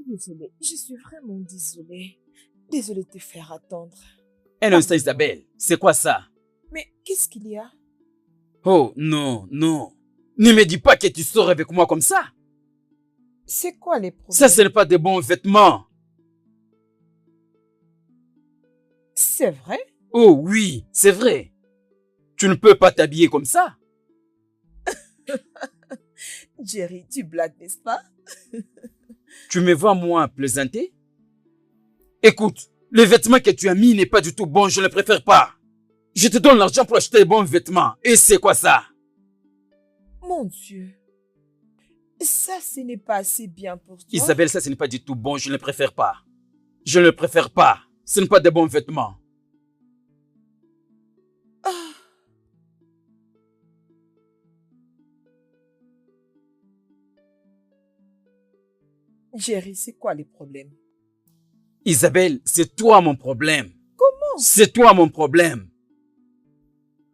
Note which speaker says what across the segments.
Speaker 1: Désolée, je suis vraiment désolée. Désolée de te faire attendre.
Speaker 2: Un instant, Isabelle, c'est quoi ça?
Speaker 1: Mais qu'est-ce qu'il y a?
Speaker 2: Oh, non, non. Ne me dis pas que tu sors avec moi comme ça.
Speaker 1: C'est quoi les problèmes?
Speaker 2: Ça, ce n'est pas de bons vêtements.
Speaker 1: C'est vrai?
Speaker 2: Oh oui, c'est vrai. Tu ne peux pas t'habiller comme ça.
Speaker 1: Jerry, tu blagues, n'est-ce pas?
Speaker 2: Tu me vois, moi, plaisanter? Écoute, le vêtement que tu as mis n'est pas du tout bon, je ne le préfère pas. Je te donne l'argent pour acheter de bons vêtements. Et c'est quoi ça?
Speaker 1: Mon Dieu. Ça, ce n'est pas assez bien pour toi.
Speaker 2: Isabelle, ça, ce n'est pas du tout bon, je ne le préfère pas. Je ne le préfère pas. Ce n'est pas de bons vêtements.
Speaker 1: Ah. Jerry, c'est quoi les problèmes?
Speaker 2: Isabelle, c'est toi mon problème.
Speaker 1: Comment?
Speaker 2: C'est toi mon problème.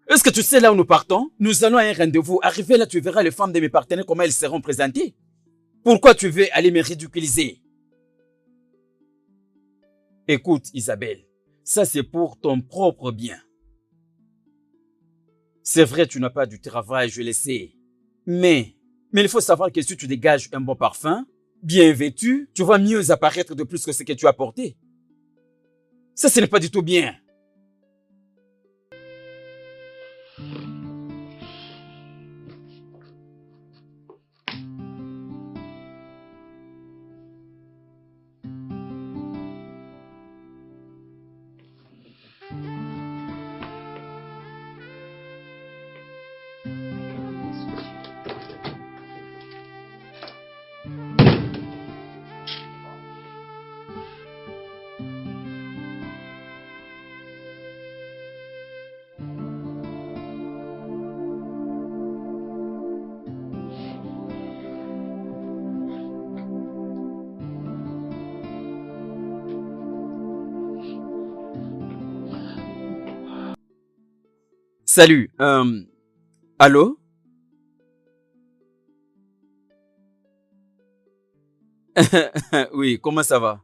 Speaker 2: Est-ce que tu sais là où nous partons? Nous allons à un rendez-vous. Arrivé là, tu verras les femmes de mes partenaires, comment elles seront présentées. Pourquoi tu veux aller me ridiculiser? Écoute, Isabelle, ça c'est pour ton propre bien. C'est vrai, tu n'as pas du travail, je le sais. Mais il faut savoir que si tu dégages un bon parfum, bien vêtu, tu vas mieux apparaître de plus que ce que tu as porté. Ça, ce n'est pas du tout bien. Salut, allô? Oui, comment ça va?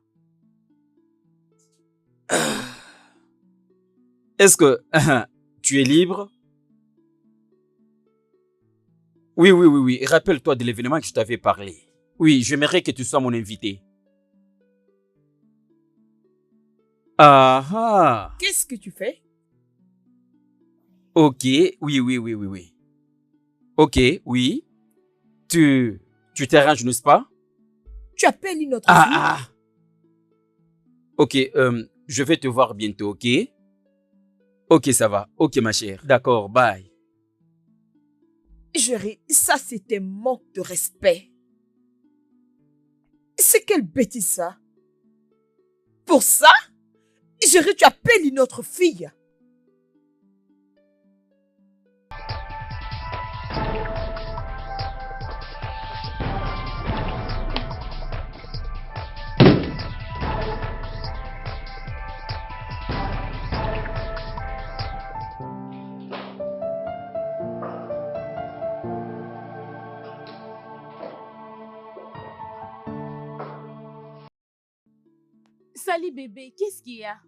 Speaker 2: Est-ce que tu es libre? Oui, oui, oui, oui. Rappelle-toi de l'événement que je t'avais parlé. Oui, j'aimerais que tu sois mon invité. Ah ah.
Speaker 1: Qu'est-ce que tu fais?
Speaker 2: Ok, oui, oui, oui, oui, oui. Ok, oui. Tu t'arranges, n'est-ce pas?
Speaker 1: Tu appelles une autre
Speaker 2: Ah
Speaker 1: fille?
Speaker 2: ah. Ok, je vais te voir bientôt, ok? Ok, ça va. Ok, ma chère. D'accord, bye.
Speaker 1: Jerry, ça c'est un manque de respect. C'est quelle bêtise ça? Pour ça, Jerry, tu appelles une autre fille.
Speaker 3: Salut bébé, qu'est-ce qu'il y a?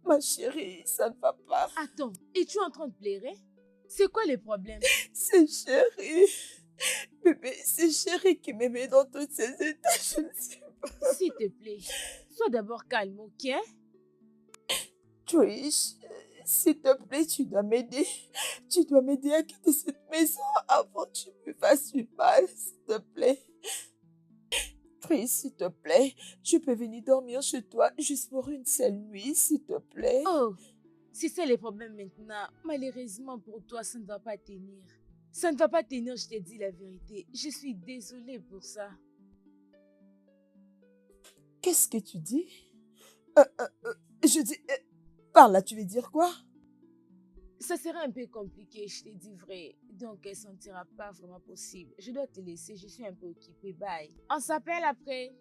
Speaker 1: Ma chérie, ça ne va pas.
Speaker 3: Attends, es-tu en train de pleurer? C'est quoi le problème?
Speaker 1: C'est chérie. Bébé, c'est chérie qui me met dans tous ces états, je ne sais pas.
Speaker 3: S'il te plaît, sois d'abord calme, ok?
Speaker 1: Trish, s'il te plaît, tu dois m'aider. Tu dois m'aider à quitter cette maison avant que tu me fasses du mal, s'il te plaît. Trish, s'il te plaît, je peux venir dormir chez toi juste pour une seule nuit, s'il te plaît.
Speaker 3: Oh, si c'est le problème maintenant, malheureusement pour toi, ça ne va pas tenir. Ça ne va pas tenir, je te dis la vérité. Je suis désolée pour ça.
Speaker 1: Qu'est-ce que tu dis? Je dis... par là, tu veux dire quoi?
Speaker 3: Ça serait un peu compliqué, je te dis vrai. Donc, ça ne sera pas vraiment possible. Je dois te laisser, je suis un peu occupée. Bye. On s'appelle après.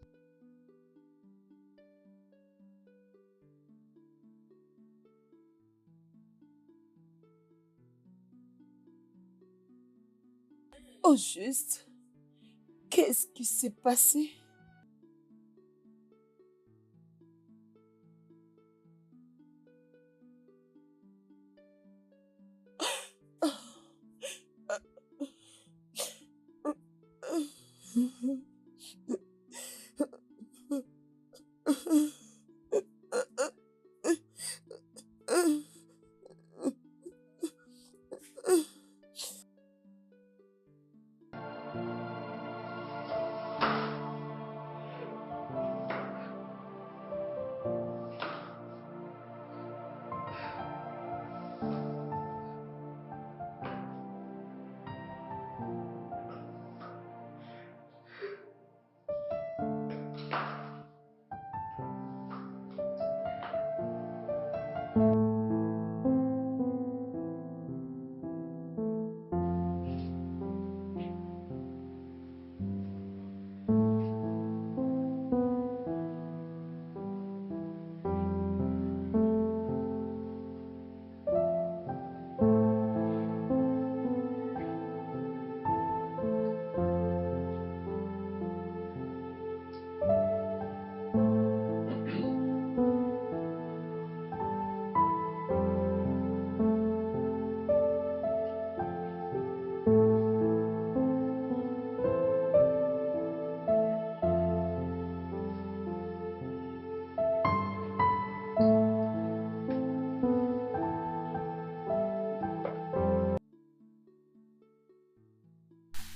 Speaker 1: Au juste, qu'est-ce qui s'est passé?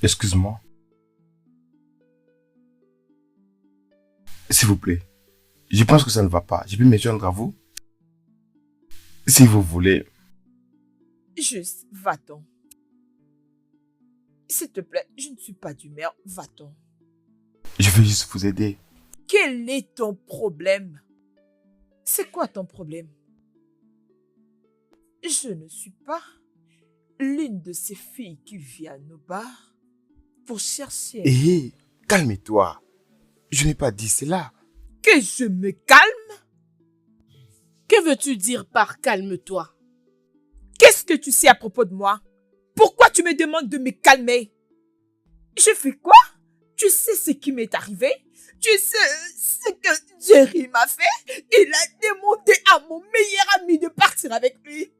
Speaker 4: Excuse-moi. S'il vous plaît. Je pense que ça ne va pas. Je peux me joindre à vous? Si vous voulez.
Speaker 1: Juste, va-t'en. S'il te plaît, je ne suis pas d'humeur, va-t'en.
Speaker 4: Je veux juste vous aider.
Speaker 1: Quel est ton problème? C'est quoi ton problème? Je ne suis pas l'une de ces filles qui vient au bar pour chercher...
Speaker 4: Hé, calme-toi. Je n'ai pas dit cela.
Speaker 1: Que je me calme? Que veux-tu dire par calme-toi? Qu'est-ce que tu sais à propos de moi? Pourquoi tu me demandes de me calmer? Je fais quoi? Tu sais ce qui m'est arrivé? Tu sais ce que Jerry m'a fait? Il a demandé à mon meilleur ami de partir avec lui.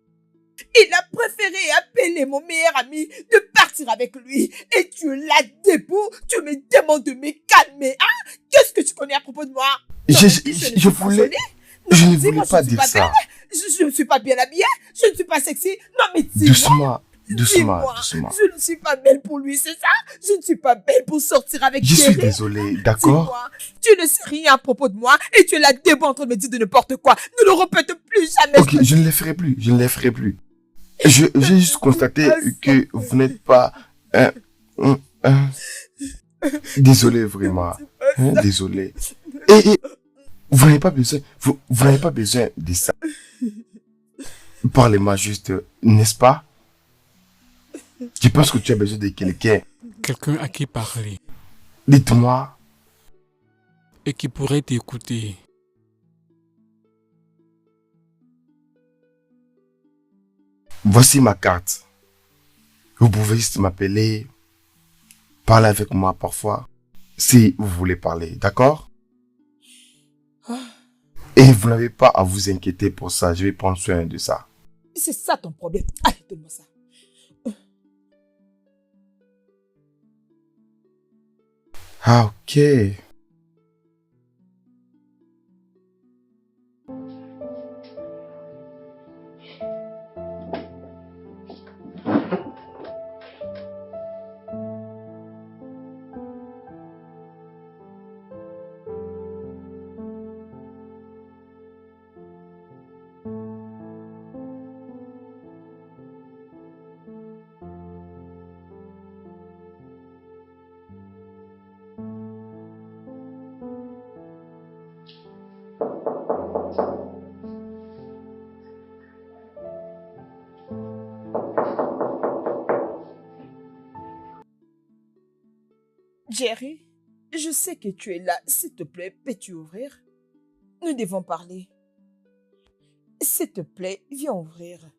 Speaker 1: Il a préféré appeler mon meilleur ami de partir avec lui. Et tu l'as debout, tu me demandes de me calmer. Hein? Qu'est-ce que tu connais à propos de moi?
Speaker 4: Je voulais... Je ne voulais pas dire ça.
Speaker 1: Je ne suis pas bien habillée. Je ne suis pas sexy. Non mais
Speaker 4: dis-moi.
Speaker 1: Doucement. Je ne suis pas belle pour lui, c'est ça? Je ne suis pas belle pour sortir avec
Speaker 4: Je
Speaker 1: Jerry.
Speaker 4: suis désolé, d'accord?
Speaker 1: Tu ne sais rien à propos de moi et tu es là debout en train de me dire de n'importe quoi. Ne le répète plus jamais.
Speaker 4: Ok, je ne les ferai plus. Je ne les ferai plus. J'ai juste constaté que vous n'êtes pas... Désolé, vraiment. Désolé. Et vous n'avez pas besoin... Vous n'avez pas besoin de ça. Parlez-moi juste, n'est-ce pas? Je pense que tu as besoin de quelqu'un.
Speaker 5: Quelqu'un à qui parler.
Speaker 4: Dites-moi.
Speaker 5: Et qui pourrait t'écouter.
Speaker 4: Voici ma carte. Vous pouvez juste m'appeler, parler avec moi parfois, si vous voulez parler, d'accord? Et vous n'avez pas à vous inquiéter pour ça. Je vais prendre soin de ça.
Speaker 1: C'est ça ton problème. Allez, donne-moi ça.
Speaker 4: Ah, ok.
Speaker 1: Jerry, je sais que tu es là. S'il te plaît, peux-tu ouvrir? Nous devons parler. S'il te plaît, viens ouvrir.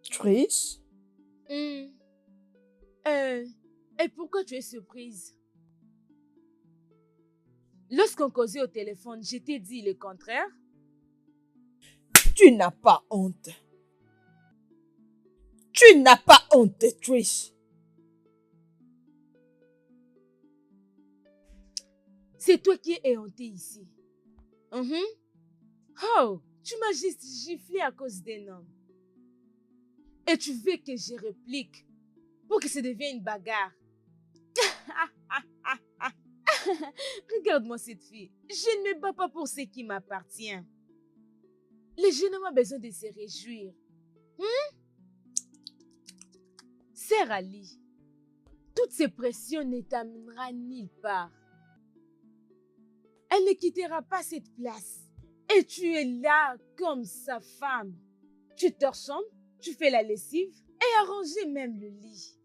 Speaker 1: Trish?
Speaker 3: Et pourquoi tu es surprise? Lorsqu'on causait au téléphone, je t'ai dit le contraire.
Speaker 1: Tu n'as pas honte. Tu n'as pas honte, Trish.
Speaker 3: C'est toi qui es éhonté ici. Oh, tu m'as juste giflé à cause d'un homme. Et tu veux que je réplique pour que ça devienne une bagarre. Regarde-moi cette fille. Je ne me bats pas pour ce qui m'appartient. Les jeunes ont besoin de se réjouir. Sœur Ali, toutes ces pressions ne t'amèneront nulle part. Elle ne quittera pas cette place. Et tu es là comme sa femme. Tu te ressembles, tu fais la lessive et arranger même le lit.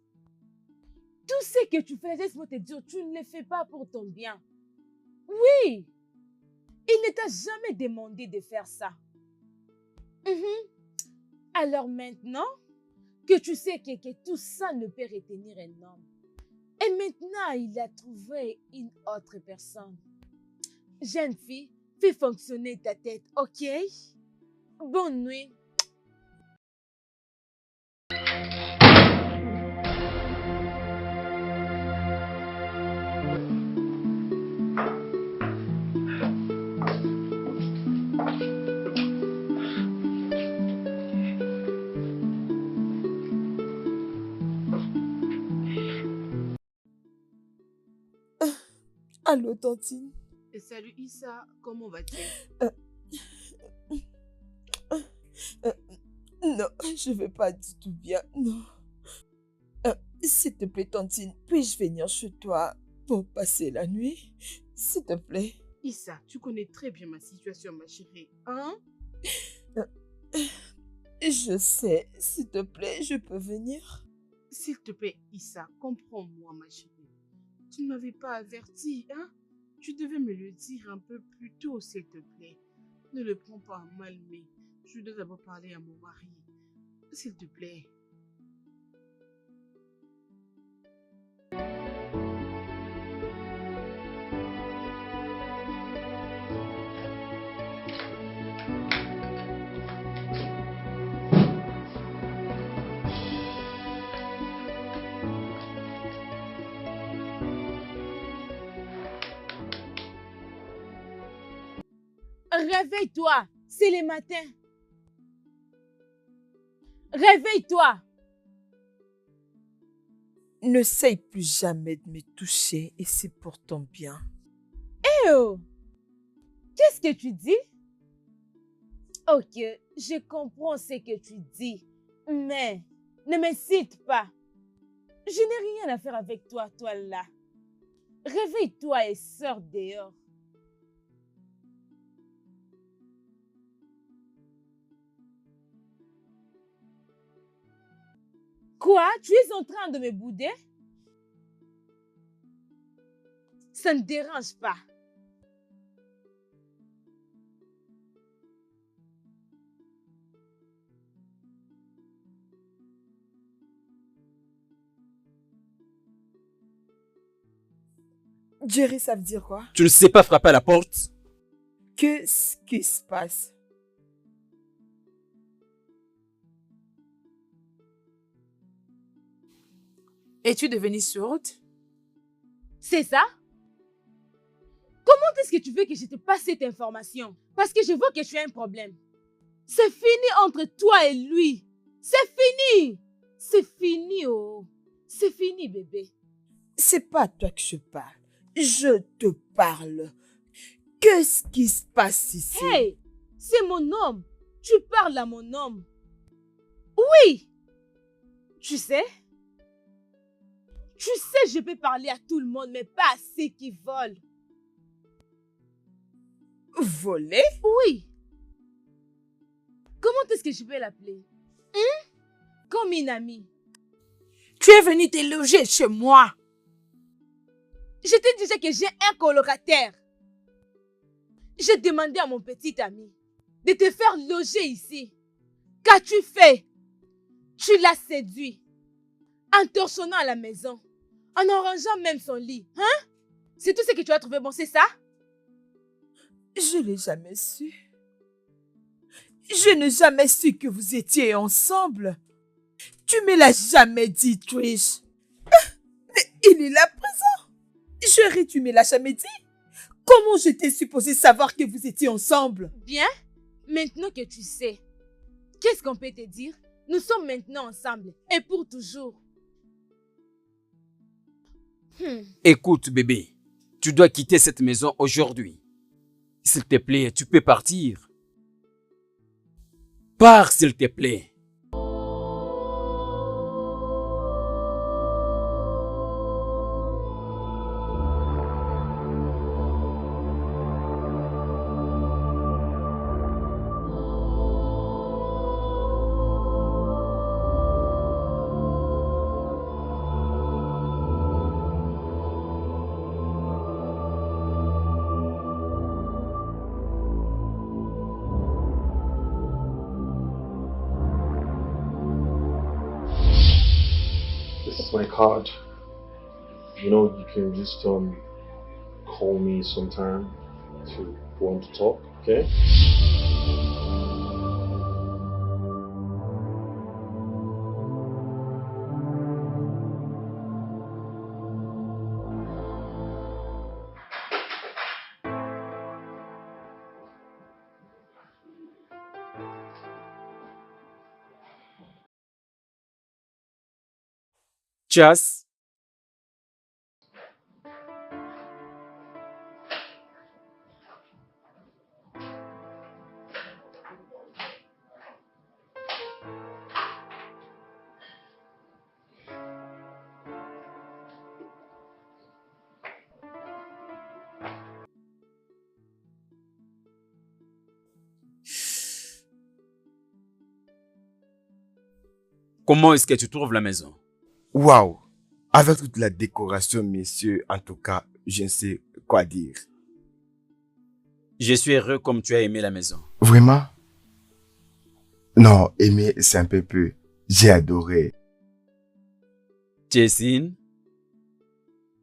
Speaker 3: Tout ce que tu fais, laisse-moi te dire, tu ne le fais pas pour ton bien. Oui, il ne t'a jamais demandé de faire ça. Alors maintenant que tu sais que tout ça ne peut retenir un homme, et maintenant il a trouvé une autre personne. Jeune fille, fais fonctionner ta tête, ok? Bonne nuit.
Speaker 1: Allô, Tantine?
Speaker 6: Salut Issa, comment vas-tu?
Speaker 1: Non, je vais pas du tout bien, non. S'il te plaît, Tantine, puis-je venir chez toi pour passer la nuit? S'il te plaît.
Speaker 6: Issa, tu connais très bien ma situation, ma chérie, hein?
Speaker 1: Je sais, s'il te plaît, je peux venir?
Speaker 6: S'il te plaît, Issa, comprends-moi, ma chérie. Tu ne m'avais pas averti, hein? Tu devais me le dire un peu plus tôt, s'il te plaît. Ne le prends pas mal, mais je dois d'abord parler à mon mari. S'il te plaît.
Speaker 3: Réveille-toi, c'est le matin. Réveille-toi.
Speaker 1: N'essaye plus jamais de me toucher et c'est pour ton bien.
Speaker 3: Eh oh, qu'est-ce que tu dis? Ok, je comprends ce que tu dis, mais ne m'incite pas. Je n'ai rien à faire avec toi, toi là. Réveille-toi et sors dehors. Quoi? Tu es en train de me bouder? Ça ne dérange pas.
Speaker 1: Jerry, ça veut dire quoi?
Speaker 2: Tu ne sais pas frapper à la porte?
Speaker 1: Qu'est-ce qui se passe?
Speaker 6: Es-tu devenue sourde?
Speaker 3: C'est ça? Comment est-ce que tu veux que je te passe cette information? Parce que je vois que tu as un problème. C'est fini entre toi et lui. C'est fini. C'est fini, oh. C'est fini, bébé.
Speaker 1: C'est pas à toi que je parle. Je te parle. Qu'est-ce qui se passe ici?
Speaker 3: Hey, c'est mon homme. Tu parles à mon homme. Oui. Tu sais, je peux parler à tout le monde, mais pas à ceux qui volent.
Speaker 1: Voler?
Speaker 3: Oui. Comment est-ce que je peux l'appeler? Comme une amie.
Speaker 1: Tu es venu te loger chez moi.
Speaker 3: Je te disais que j'ai un colocataire. J'ai demandé à mon petit ami de te faire loger ici. Qu'as-tu fait? Tu l'as séduit. En torchonnant à la maison. En arrangeant même son lit. Hein? C'est tout ce que tu as trouvé bon, c'est ça?
Speaker 1: Je n'ai jamais su. Je n'ai jamais su que vous étiez ensemble. Tu me l'as jamais dit, Trish. Mais il est là présent. Chérie, tu me l'as jamais dit. Comment j'étais supposée savoir que vous étiez ensemble?
Speaker 3: Bien. Maintenant que tu sais, qu'est-ce qu'on peut te dire? Nous sommes maintenant ensemble. Et pour toujours.
Speaker 2: Écoute, bébé, tu dois quitter cette maison aujourd'hui. S'il te plaît, tu peux partir. Pars, s'il te plaît.
Speaker 7: This is my card. You know, you can just call me sometime if you want to talk, okay?
Speaker 2: Chas, comment est-ce que tu trouves la maison?
Speaker 4: Waouh! Avec toute la décoration, messieurs, en tout cas, je ne sais quoi dire.
Speaker 2: Je suis heureux comme tu as aimé la maison.
Speaker 4: Vraiment? Non, aimer, c'est un peu. J'ai adoré.
Speaker 2: Jessine,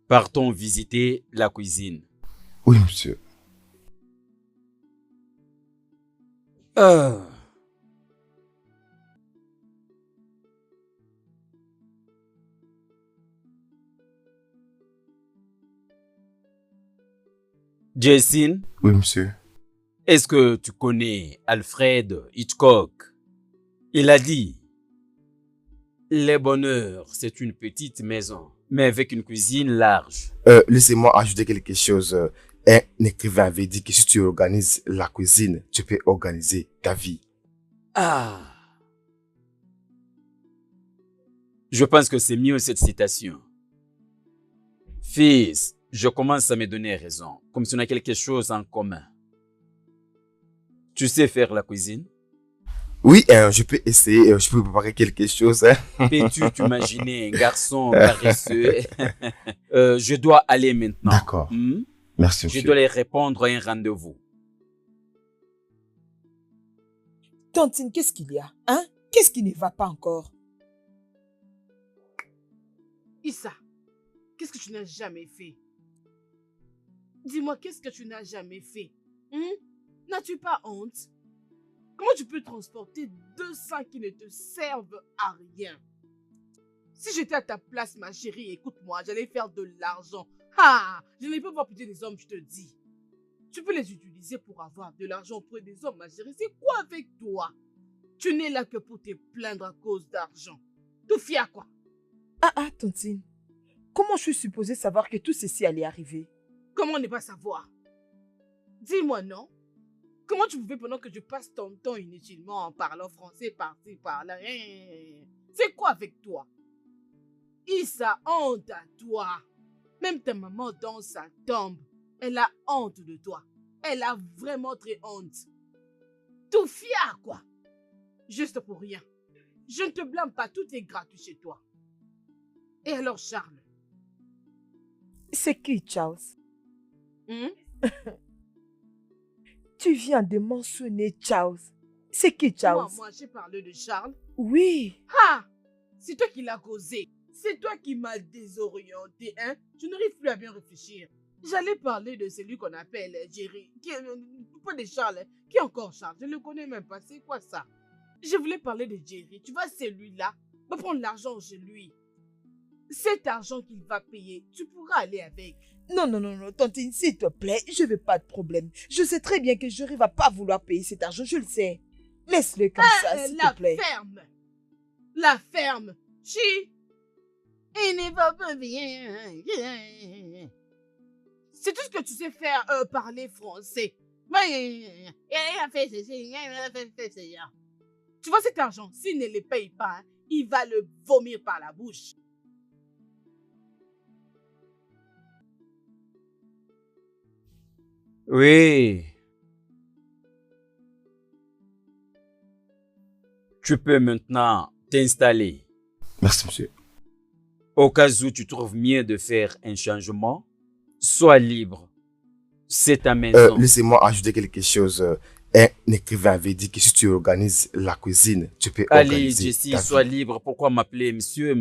Speaker 2: partons visiter la cuisine.
Speaker 4: Oui, monsieur.
Speaker 2: Jessine,
Speaker 4: Oui, monsieur.
Speaker 2: est-ce que tu connais Alfred Hitchcock? Il a dit, le bonheur, c'est une petite maison, mais avec une cuisine large.
Speaker 4: Laissez-moi ajouter quelque chose. Un écrivain avait dit que si tu organises la cuisine, tu peux organiser ta vie.
Speaker 2: Ah. Je pense que c'est mieux cette citation. Fils, je commence à me donner raison, comme si on a quelque chose en commun. Tu sais faire la cuisine?
Speaker 4: Oui, je peux essayer, je peux préparer quelque chose.
Speaker 2: Peux-tu t'imaginer un garçon paresseux? Je dois aller maintenant.
Speaker 4: D'accord. Merci, monsieur.
Speaker 2: Je dois aller répondre à un rendez-vous.
Speaker 1: Tantine, qu'est-ce qu'il y a? Hein? Qu'est-ce qui ne va pas encore?
Speaker 6: Issa, qu'est-ce que tu n'as jamais fait? Dis-moi, qu'est-ce que tu n'as jamais fait? N'as-tu pas honte? Comment tu peux transporter 200 qui ne te servent à rien? Si j'étais à ta place, ma chérie, écoute-moi, j'allais faire de l'argent. Ah, je n'allais pas voir plutôt des hommes, je te dis. Tu peux les utiliser pour avoir de l'argent auprès des hommes, ma chérie. C'est quoi avec toi? Tu n'es là que pour te plaindre à cause d'argent. Tout fier quoi?
Speaker 1: Ah, tontine. Comment je suis supposée savoir que tout ceci allait arriver?
Speaker 6: Comment ne pas savoir? Dis-moi non. Comment tu pouvais pendant que je passe ton temps inutilement en parlant français par-ci, par-là? C'est quoi avec toi? Issa, honte à toi. Même ta maman dans sa tombe, elle a honte de toi. Elle a vraiment très honte. Tout fier quoi? Juste pour rien. Je ne te blâme pas, tout est gratuit chez toi. Et alors Charles?
Speaker 1: C'est qui, Charles? Tu viens de mentionner Charles. C'est qui, Charles?
Speaker 6: Moi, j'ai parlé de Charles.
Speaker 1: Oui.
Speaker 6: Ah! C'est toi qui l'as causé. C'est toi qui m'as désorienté, hein? Je n'arrive plus à bien réfléchir. J'allais parler de celui qu'on appelle Jerry. Pas de Charles. Qui est encore Charles? Je ne le connais même pas. C'est quoi ça? Je voulais parler de Jerry. Tu vois, celui-là va prendre l'argent chez lui. Cet argent qu'il va payer, tu pourras aller avec.
Speaker 1: Non, tontine, s'il te plaît, je veux pas de problème. Je sais très bien que Jerry va pas vouloir payer cet argent, je le sais. Laisse-le comme ça, s'il te plaît.
Speaker 6: La ferme. Il ne va pas bien. C'est tout ce que tu sais faire, parler français. Tu vois cet argent, s'il ne le paye pas, hein, il va le vomir par la bouche.
Speaker 2: Oui. Tu peux maintenant t'installer.
Speaker 4: Merci, monsieur.
Speaker 2: Au cas où tu trouves mieux de faire un changement, sois libre. C'est ta maison.
Speaker 4: Laissez-moi ajouter quelque chose. Un écrivain avait dit que si tu organises la cuisine, tu peux
Speaker 2: Allez,
Speaker 4: organiser
Speaker 2: Jessie,
Speaker 4: ta
Speaker 2: sois
Speaker 4: vie.
Speaker 2: libre. Pourquoi m'appeler monsieur?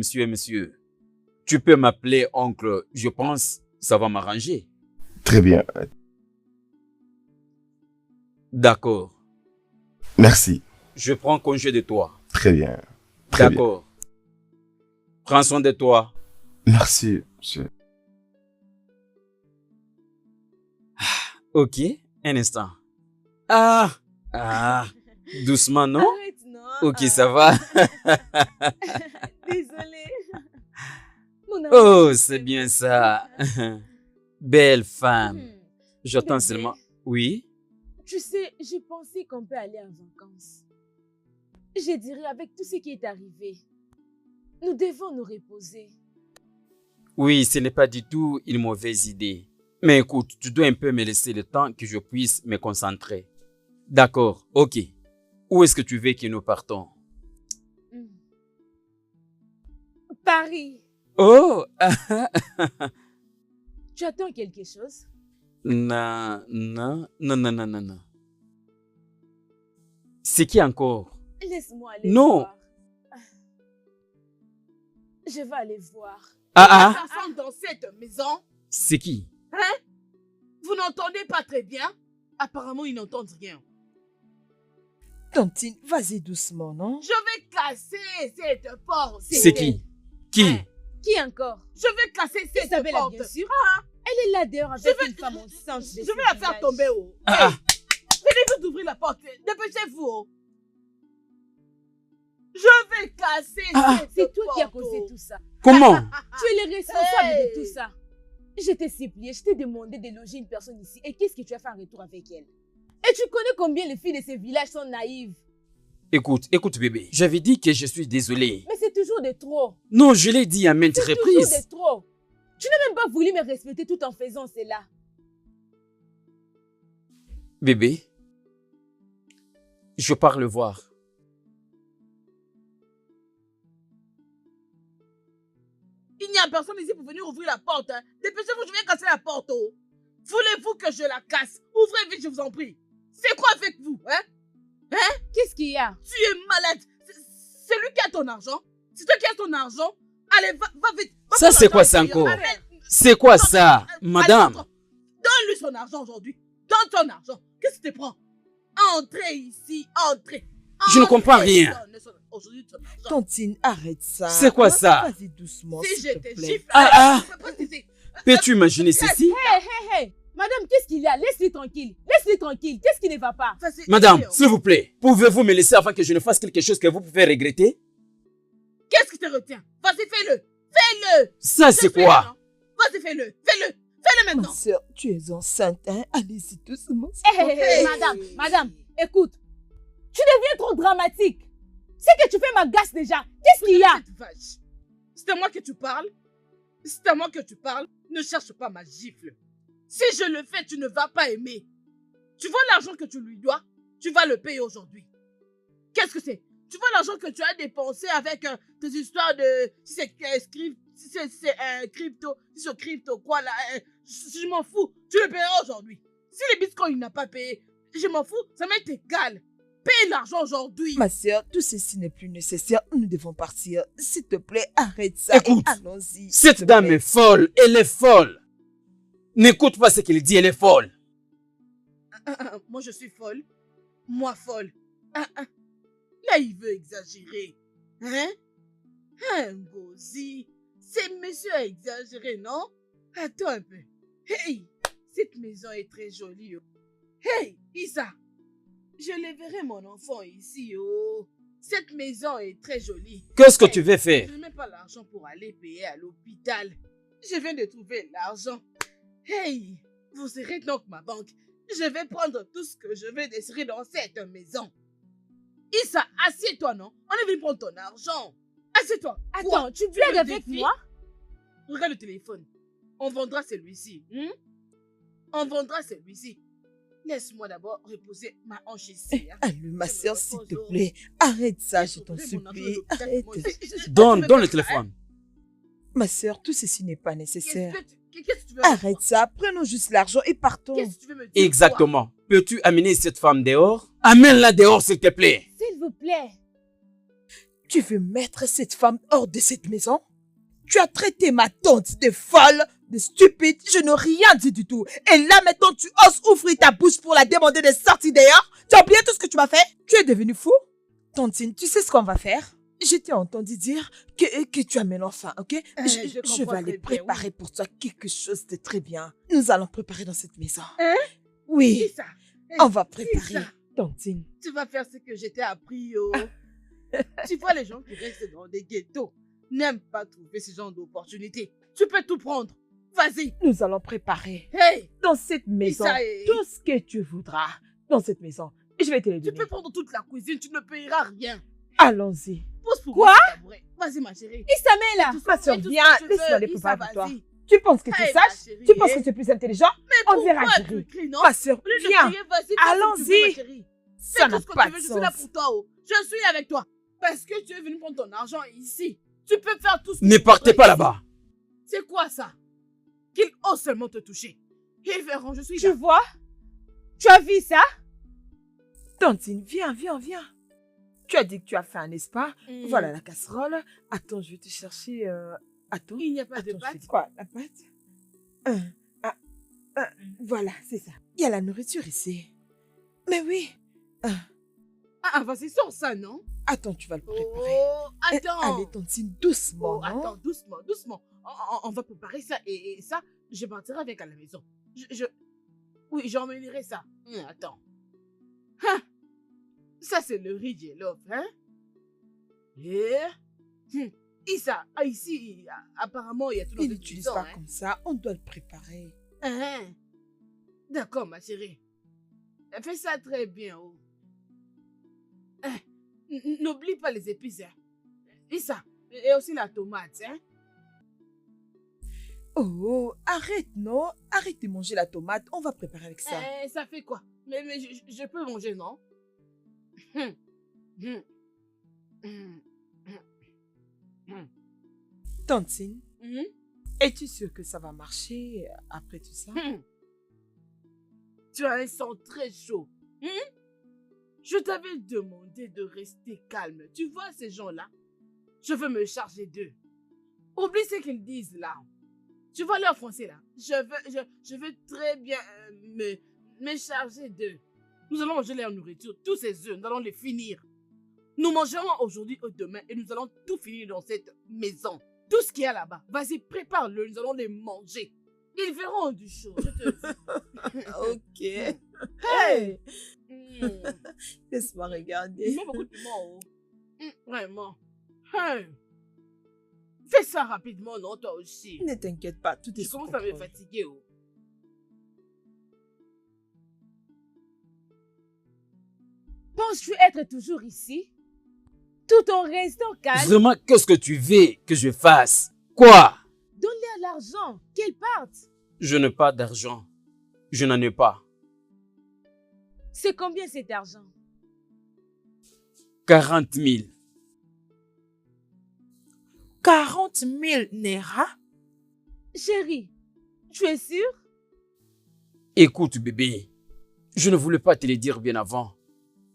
Speaker 2: Tu peux m'appeler oncle. Je pense ça va m'arranger.
Speaker 4: Très bien.
Speaker 2: D'accord.
Speaker 4: Merci.
Speaker 2: Je prends congé de toi.
Speaker 4: Très bien. Très bien.
Speaker 2: D'accord. Prends soin de toi.
Speaker 4: Merci, monsieur.
Speaker 2: Ok, un instant. Doucement, non?
Speaker 3: Arrête, non.
Speaker 2: Ok, ça va.
Speaker 3: Désolée. Mon amour,
Speaker 2: Oh, c'est bien ça. Belle femme. J'attends
Speaker 3: Bébé.
Speaker 2: seulement. Oui?
Speaker 3: Tu sais, j'ai pensé qu'on peut aller en vacances. Je dirais, avec tout ce qui est arrivé, nous devons nous reposer.
Speaker 2: Oui, ce n'est pas du tout une mauvaise idée. Mais écoute, tu dois un peu me laisser le temps que je puisse me concentrer. D'accord, ok. Où est-ce que tu veux que nous partons?
Speaker 3: Paris,
Speaker 2: Oh!
Speaker 3: tu attends quelque chose?
Speaker 2: Non. C'est qui encore?
Speaker 3: Laisse-moi aller
Speaker 2: Non.
Speaker 3: voir. Je vais aller voir.
Speaker 6: Les enfants dans cette maison,
Speaker 2: C'est qui?
Speaker 6: vous n'entendez pas très bien? Apparemment, ils n'entendent rien.
Speaker 1: Tontine, vas-y doucement, non?
Speaker 6: Je vais casser cette porte.
Speaker 2: C'est qui? Qui?
Speaker 3: Qui encore?
Speaker 6: Je vais casser cette
Speaker 3: Isabella,
Speaker 6: porte.
Speaker 3: bien sûr. Elle est là dehors avec une femme enceinte.
Speaker 6: Je vais la faire tomber. Oh.
Speaker 2: Ah.
Speaker 6: Venez vite ouvrir la porte. Dépêchez-vous. Oh. Je vais casser cette
Speaker 3: C'est toi qui as
Speaker 6: porte,
Speaker 3: causé
Speaker 6: oh.
Speaker 3: tout ça.
Speaker 2: Comment?
Speaker 3: Tu es le responsable
Speaker 6: Hey.
Speaker 3: de tout ça. Je t'ai supplié, je t'ai demandé de loger une personne ici. Et qu'est-ce que tu as fait en retour avec elle? Et tu connais combien les filles de ces villages sont naïves.
Speaker 2: Écoute bébé, j'avais dit que je suis désolé.
Speaker 3: Mais c'est toujours de trop.
Speaker 2: Non, je l'ai dit à maintes
Speaker 3: C'est toujours
Speaker 2: reprises.
Speaker 3: de trop. Tu n'as même pas voulu me respecter tout en faisant cela.
Speaker 2: Bébé, je pars le voir.
Speaker 6: Il n'y a personne ici pour venir ouvrir la porte. Hein. Dépêchez-vous, je vais casser la porte. Oh. Voulez-vous que je la casse? Ouvrez vite, je vous en prie. C'est quoi avec vous? Hein?
Speaker 3: Qu'est-ce qu'il y a?
Speaker 6: Tu es malade. C'est lui qui a ton argent. C'est toi qui as ton argent. Allez, va vite. Va
Speaker 2: Ça,
Speaker 6: prendre
Speaker 2: c'est quoi
Speaker 6: l'argent
Speaker 2: ça
Speaker 6: ailleurs.
Speaker 2: encore?
Speaker 6: Allez.
Speaker 2: C'est quoi ça,
Speaker 6: Allez,
Speaker 2: madame?
Speaker 6: donne-lui Donne-lui son argent aujourd'hui. Donne ton argent. Qu'est-ce que tu te prends? Entrez ici, entrez.
Speaker 2: Je ne comprends rien.
Speaker 6: Aujourd'hui, ton argent.
Speaker 1: Tantine, arrête ça.
Speaker 2: C'est quoi ça?
Speaker 1: Vas-y doucement,
Speaker 6: Si
Speaker 1: s'il
Speaker 6: je
Speaker 1: te
Speaker 6: te
Speaker 1: plaît.
Speaker 6: gifle,
Speaker 2: Ah,
Speaker 6: je peux pas t'aider.
Speaker 2: Peux-tu imaginer ceci?
Speaker 3: Hé, madame, qu'est-ce qu'il y a? Laisse-lui tranquille. Laisse-lui tranquille. Qu'est-ce qui ne va pas?
Speaker 6: Vas-y,
Speaker 2: Madame,
Speaker 6: viens.
Speaker 2: s'il vous plaît, pouvez-vous me laisser avant que je ne fasse quelque chose que vous pouvez regretter?
Speaker 6: Qu'est-ce qui te retient? Vas-y, fais-le. Fais-le.
Speaker 2: Ça, c'est quoi?
Speaker 6: non? Vas-y, fais-le. Fais-le. Fais-le
Speaker 1: Ma
Speaker 6: maintenant.
Speaker 1: soeur, tu es enceinte, hein? Allez-y doucement.
Speaker 3: Hé, madame, écoute. Tu deviens trop dramatique. C'est que tu fais m'agace déjà. Qu'est-ce qu'il y a?
Speaker 6: Cette vache. C'est à moi que tu parles? C'est à moi que tu parles? Ne cherche pas ma gifle. Si je le fais, tu ne vas pas aimer. Tu vois l'argent que tu lui dois? Tu vas le payer aujourd'hui. Qu'est-ce que c'est? Tu vois l'argent que tu as dépensé avec tes histoires de... Si c'est crypto, si c'est crypto, quoi là, je m'en fous. Tu le payeras aujourd'hui. Si les bitcoins, il n'a pas payé, je m'en fous, ça m'est égal. Paye l'argent aujourd'hui.
Speaker 1: Ma soeur, tout ceci n'est plus nécessaire. Nous devons partir. S'il te plaît, arrête ça.
Speaker 2: Écoute,
Speaker 1: et allons-y.
Speaker 2: Cette dame est folle, elle est folle. N'écoute pas ce qu'il dit, elle est folle.
Speaker 6: Moi, je suis folle. Moi, folle. Là, il veut exagérer. Hein? Ngozi, c'est monsieur a exagéré, non? Attends un peu. Hey, cette maison est très jolie. Oh. Hey, Issa, je les verrai mon enfant ici. Oh. Cette maison est très jolie.
Speaker 2: Qu'est-ce que tu veux faire?
Speaker 6: Je n'ai même pas l'argent pour aller payer à l'hôpital. Je viens de trouver l'argent. Hey, vous serez donc ma banque. Je vais prendre tout ce que je veux désirer dans cette maison. Issa, assieds-toi, non? On est venu prendre ton argent. Assieds-toi.
Speaker 3: Attends,
Speaker 6: Quoi?
Speaker 3: tu
Speaker 6: veux
Speaker 3: blagues
Speaker 6: le
Speaker 3: avec
Speaker 6: défi?
Speaker 3: moi?
Speaker 6: Regarde le téléphone. On vendra celui-ci. On vendra celui-ci. Laisse-moi d'abord reposer ma hanche ici. Hein.
Speaker 1: Allez, ma
Speaker 6: Je me
Speaker 1: soeur, s'il
Speaker 6: repose,
Speaker 1: te
Speaker 6: oh.
Speaker 1: plaît. Arrête ça, je
Speaker 6: J'ai
Speaker 1: t'en
Speaker 6: trouvé mon argent
Speaker 1: supplie.
Speaker 6: de l'hôpital,
Speaker 1: Arrête.
Speaker 6: moi aussi.
Speaker 2: Donne
Speaker 6: Tu veux
Speaker 2: le
Speaker 6: faire ça,
Speaker 2: téléphone.
Speaker 1: Ma soeur, tout ceci n'est pas
Speaker 6: hein?
Speaker 1: nécessaire.
Speaker 6: Qu'est-ce que tu veux
Speaker 1: Arrête ça. Prenons juste l'argent et partons.
Speaker 6: Qu'est-ce que tu veux me dire?
Speaker 2: Exactement. Peux-tu amener cette femme dehors? Amène-la dehors, s'il te plaît.
Speaker 3: S'il vous plaît.
Speaker 1: Tu veux mettre cette femme hors de cette maison? Tu as traité ma tante de folle, de stupide. Je n'ai rien dit du tout. Et là, maintenant, tu oses ouvrir ta bouche pour la demander de sortir d'ailleurs? Tu as oublié tout ce que tu m'as fait? Tu es devenu fou? Tantine, tu sais ce qu'on va faire? Je t'ai entendu dire que tu amènes l'enfant, ok? Je
Speaker 6: comprends
Speaker 1: vais aller
Speaker 6: très bien,
Speaker 1: préparer
Speaker 6: oui.
Speaker 1: pour toi quelque chose de très bien. Nous allons préparer dans cette maison.
Speaker 6: Hein?
Speaker 1: Oui,
Speaker 6: Issa,
Speaker 1: on va préparer.
Speaker 6: ça.
Speaker 1: Tantine.
Speaker 6: tu vas faire ce que je t'ai appris. Oh. Tu vois, les gens qui restent dans des ghettos n'aiment pas trouver ce genre d'opportunité. Tu peux tout prendre. Vas-y.
Speaker 1: Nous allons préparer
Speaker 6: Hey,
Speaker 1: dans cette maison
Speaker 6: Issa, et-
Speaker 1: tout ce que tu voudras. Dans cette maison. Je vais te le
Speaker 6: tu
Speaker 1: donner.
Speaker 6: peux prendre toute la cuisine, tu ne payeras rien.
Speaker 1: Allons-y.
Speaker 6: Pose pour
Speaker 3: Quoi?
Speaker 6: moi ce tabouret. Vas-y, ma chérie.
Speaker 3: Issa là.
Speaker 6: Tout
Speaker 1: Ma
Speaker 6: ça,
Speaker 1: soeur,
Speaker 6: fais tout ce
Speaker 1: viens,
Speaker 6: que tu
Speaker 1: laisse-moi
Speaker 6: veux.
Speaker 1: les
Speaker 6: Issa,
Speaker 1: préparer pour toi.
Speaker 6: vas-y.
Speaker 1: Tu penses que tu
Speaker 6: Hey, ma
Speaker 1: saches?
Speaker 6: chérie,
Speaker 1: Tu penses
Speaker 6: hein?
Speaker 1: que tu es plus intelligent?
Speaker 6: Mais
Speaker 1: On verra,
Speaker 6: pourquoi
Speaker 1: chérie.
Speaker 6: tu cries, non?
Speaker 1: Ma soeur,
Speaker 6: Au lieu de
Speaker 1: viens.
Speaker 6: crier, vas-y, fais ce que tu veux, ma
Speaker 1: Allons-y.
Speaker 6: chérie.
Speaker 1: Ça
Speaker 6: Fais
Speaker 1: n'a
Speaker 6: tout ce que
Speaker 1: pas
Speaker 6: tu
Speaker 1: de
Speaker 6: veux, je suis là
Speaker 1: sens.
Speaker 6: pour toi. Oh. Je suis avec toi. Parce que tu es venu prendre ton argent ici. Tu peux faire tout ce que
Speaker 2: Ne
Speaker 6: tu
Speaker 2: partez
Speaker 6: voudrais
Speaker 2: pas
Speaker 6: ici.
Speaker 2: là-bas.
Speaker 6: C'est quoi ça? Qu'il ose seulement te toucher. Ils verront, je suis
Speaker 3: Tu
Speaker 6: là.
Speaker 3: vois? Tu as vu ça?
Speaker 1: Tantine, viens. Tu as dit que tu as faim, n'est-ce pas?
Speaker 6: Mm.
Speaker 1: Voilà la casserole. Attends, je vais te chercher. Attends.
Speaker 6: Il n'y a pas de
Speaker 1: Attends, je
Speaker 6: pâte.
Speaker 1: te dis quoi? La pâte? Voilà, c'est ça. Il y a la nourriture ici. Mais oui.
Speaker 6: Ah, vas-y, sors ça, non?
Speaker 1: Attends, tu vas le préparer.
Speaker 6: Oh, attends.
Speaker 1: Allez, Tantine, doucement.
Speaker 6: Oh,
Speaker 1: non?
Speaker 6: attends, doucement. On va préparer ça et ça, je partirai avec à la maison. Oui, j'emmènerai ça. Attends. Hein? Ça, c'est le riz jollof, hein? Issa, ici, apparemment, il y a tout dans
Speaker 1: Il
Speaker 6: cette
Speaker 1: n'utilise
Speaker 6: maison,
Speaker 1: pas
Speaker 6: hein?
Speaker 1: comme ça. On doit le préparer.
Speaker 6: Hein? D'accord, ma chérie. Fais ça très bien. Oh. N'oublie pas les épices. Hein? Issa, et aussi la tomate. Hein?
Speaker 1: Oh, arrête, non? Arrête de manger la tomate. On va préparer avec ça.
Speaker 6: Ça fait quoi? Mais je peux manger, non?
Speaker 1: Tantine,
Speaker 6: Mhm.
Speaker 1: es-tu sûre que ça va marcher après tout ça?
Speaker 6: Tu as un sang très chaud. Je t'avais demandé de rester calme. Tu vois ces gens-là? Je veux me charger d'eux. Oublie ce qu'ils disent là. Tu vois leur français là. Je veux très bien me charger d'eux. Nous allons manger leur nourriture, tous ces œufs, nous allons les finir. Nous mangerons aujourd'hui ou demain et nous allons tout finir dans cette maison. Tout ce qu'il y a là-bas, vas-y, prépare-le, nous allons les manger. Ils verront du chaud, je te dis.
Speaker 1: Ok.
Speaker 6: Hey!
Speaker 1: Laisse-moi regarder.
Speaker 6: Il y a beaucoup de piment, oh. Vraiment. Hey! Fais ça rapidement, non, toi aussi.
Speaker 1: Ne t'inquiète pas, tout est
Speaker 6: Je
Speaker 1: sous
Speaker 6: commence à me
Speaker 1: contrôle.
Speaker 6: fatiguer, oh.
Speaker 3: Penses-tu être toujours ici? Tout en restant calme?
Speaker 2: Vraiment, qu'est-ce que tu veux que je fasse? Quoi?
Speaker 3: Donne-leur l'argent, qu'ils partent.
Speaker 2: Je n'ai pas d'argent. Je n'en ai pas.
Speaker 3: C'est combien cet argent?
Speaker 2: 40 000.
Speaker 1: 40 000 Naira?
Speaker 3: Chérie, tu es sûr?
Speaker 2: Écoute, bébé, je ne voulais pas te le dire bien avant.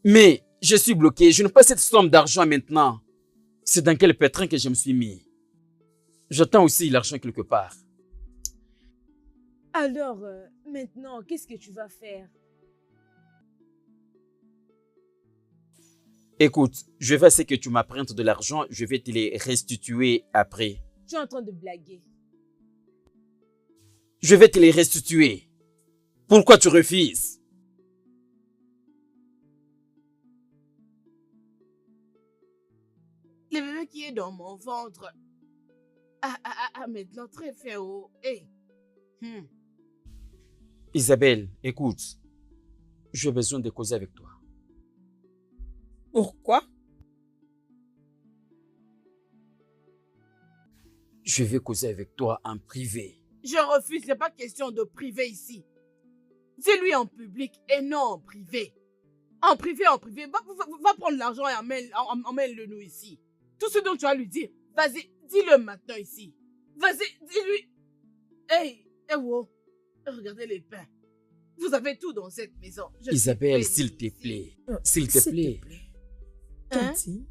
Speaker 2: Mais je suis bloqué. Je n'ai pas cette somme d'argent maintenant. C'est dans quel pétrin que je me suis mis. J'attends aussi l'argent quelque part.
Speaker 3: Alors, maintenant, qu'est-ce que tu vas faire?
Speaker 2: Écoute, je vais essayer que tu m'apprêtes de l'argent. Je vais te les restituer après.
Speaker 3: Tu es en train de blaguer.
Speaker 2: Je vais te les restituer. Pourquoi tu refuses?
Speaker 6: Le bébé qui est dans mon ventre. Maintenant, très fin, oh. Hey.
Speaker 2: Isabelle, écoute. J'ai besoin de causer avec toi.
Speaker 1: Pourquoi?
Speaker 2: Je vais causer avec toi en privé.
Speaker 6: Je refuse, il n'est pas question de privé ici. Dis-lui en public et non en privé. En privé. Va prendre l'argent et emmène-le nous ici. Tout ce dont tu vas lui dire, vas-y, dis-le maintenant ici. Vas-y, dis-lui. Hey, wow. Regardez les pains. Vous avez tout dans cette maison. Je suis
Speaker 2: Isabelle,
Speaker 6: bénie
Speaker 2: s'il te
Speaker 6: ici.
Speaker 2: plaît. S'il te plaît.
Speaker 6: Hein?
Speaker 1: Tantine,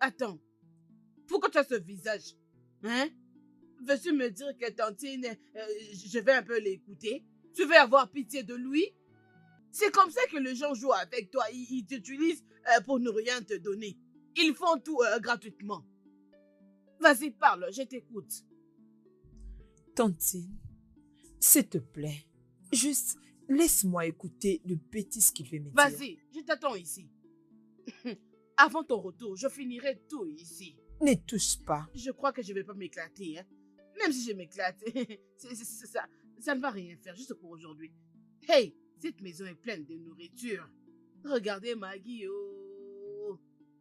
Speaker 6: Attends. Pourquoi tu as ce visage? Hein? Veux-tu me dire que Tantine, je vais un peu l'écouter? Tu veux avoir pitié de lui? C'est comme ça que les gens jouent avec toi. Ils t'utilisent pour ne rien te donner. Ils font tout gratuitement. Vas-y, parle, je t'écoute.
Speaker 1: Tantine, s'il te plaît, juste laisse-moi écouter le bêtise qu'il veut me dire.
Speaker 6: Vas-y, je t'attends ici. Avant ton retour, je finirai tout ici.
Speaker 1: Ne touche pas.
Speaker 6: Je crois que je ne vais pas m'éclater. Hein? Même si je m'éclate, ça ne va rien faire, juste pour aujourd'hui. Hey, cette maison est pleine de nourriture. Regardez Maggie, oh.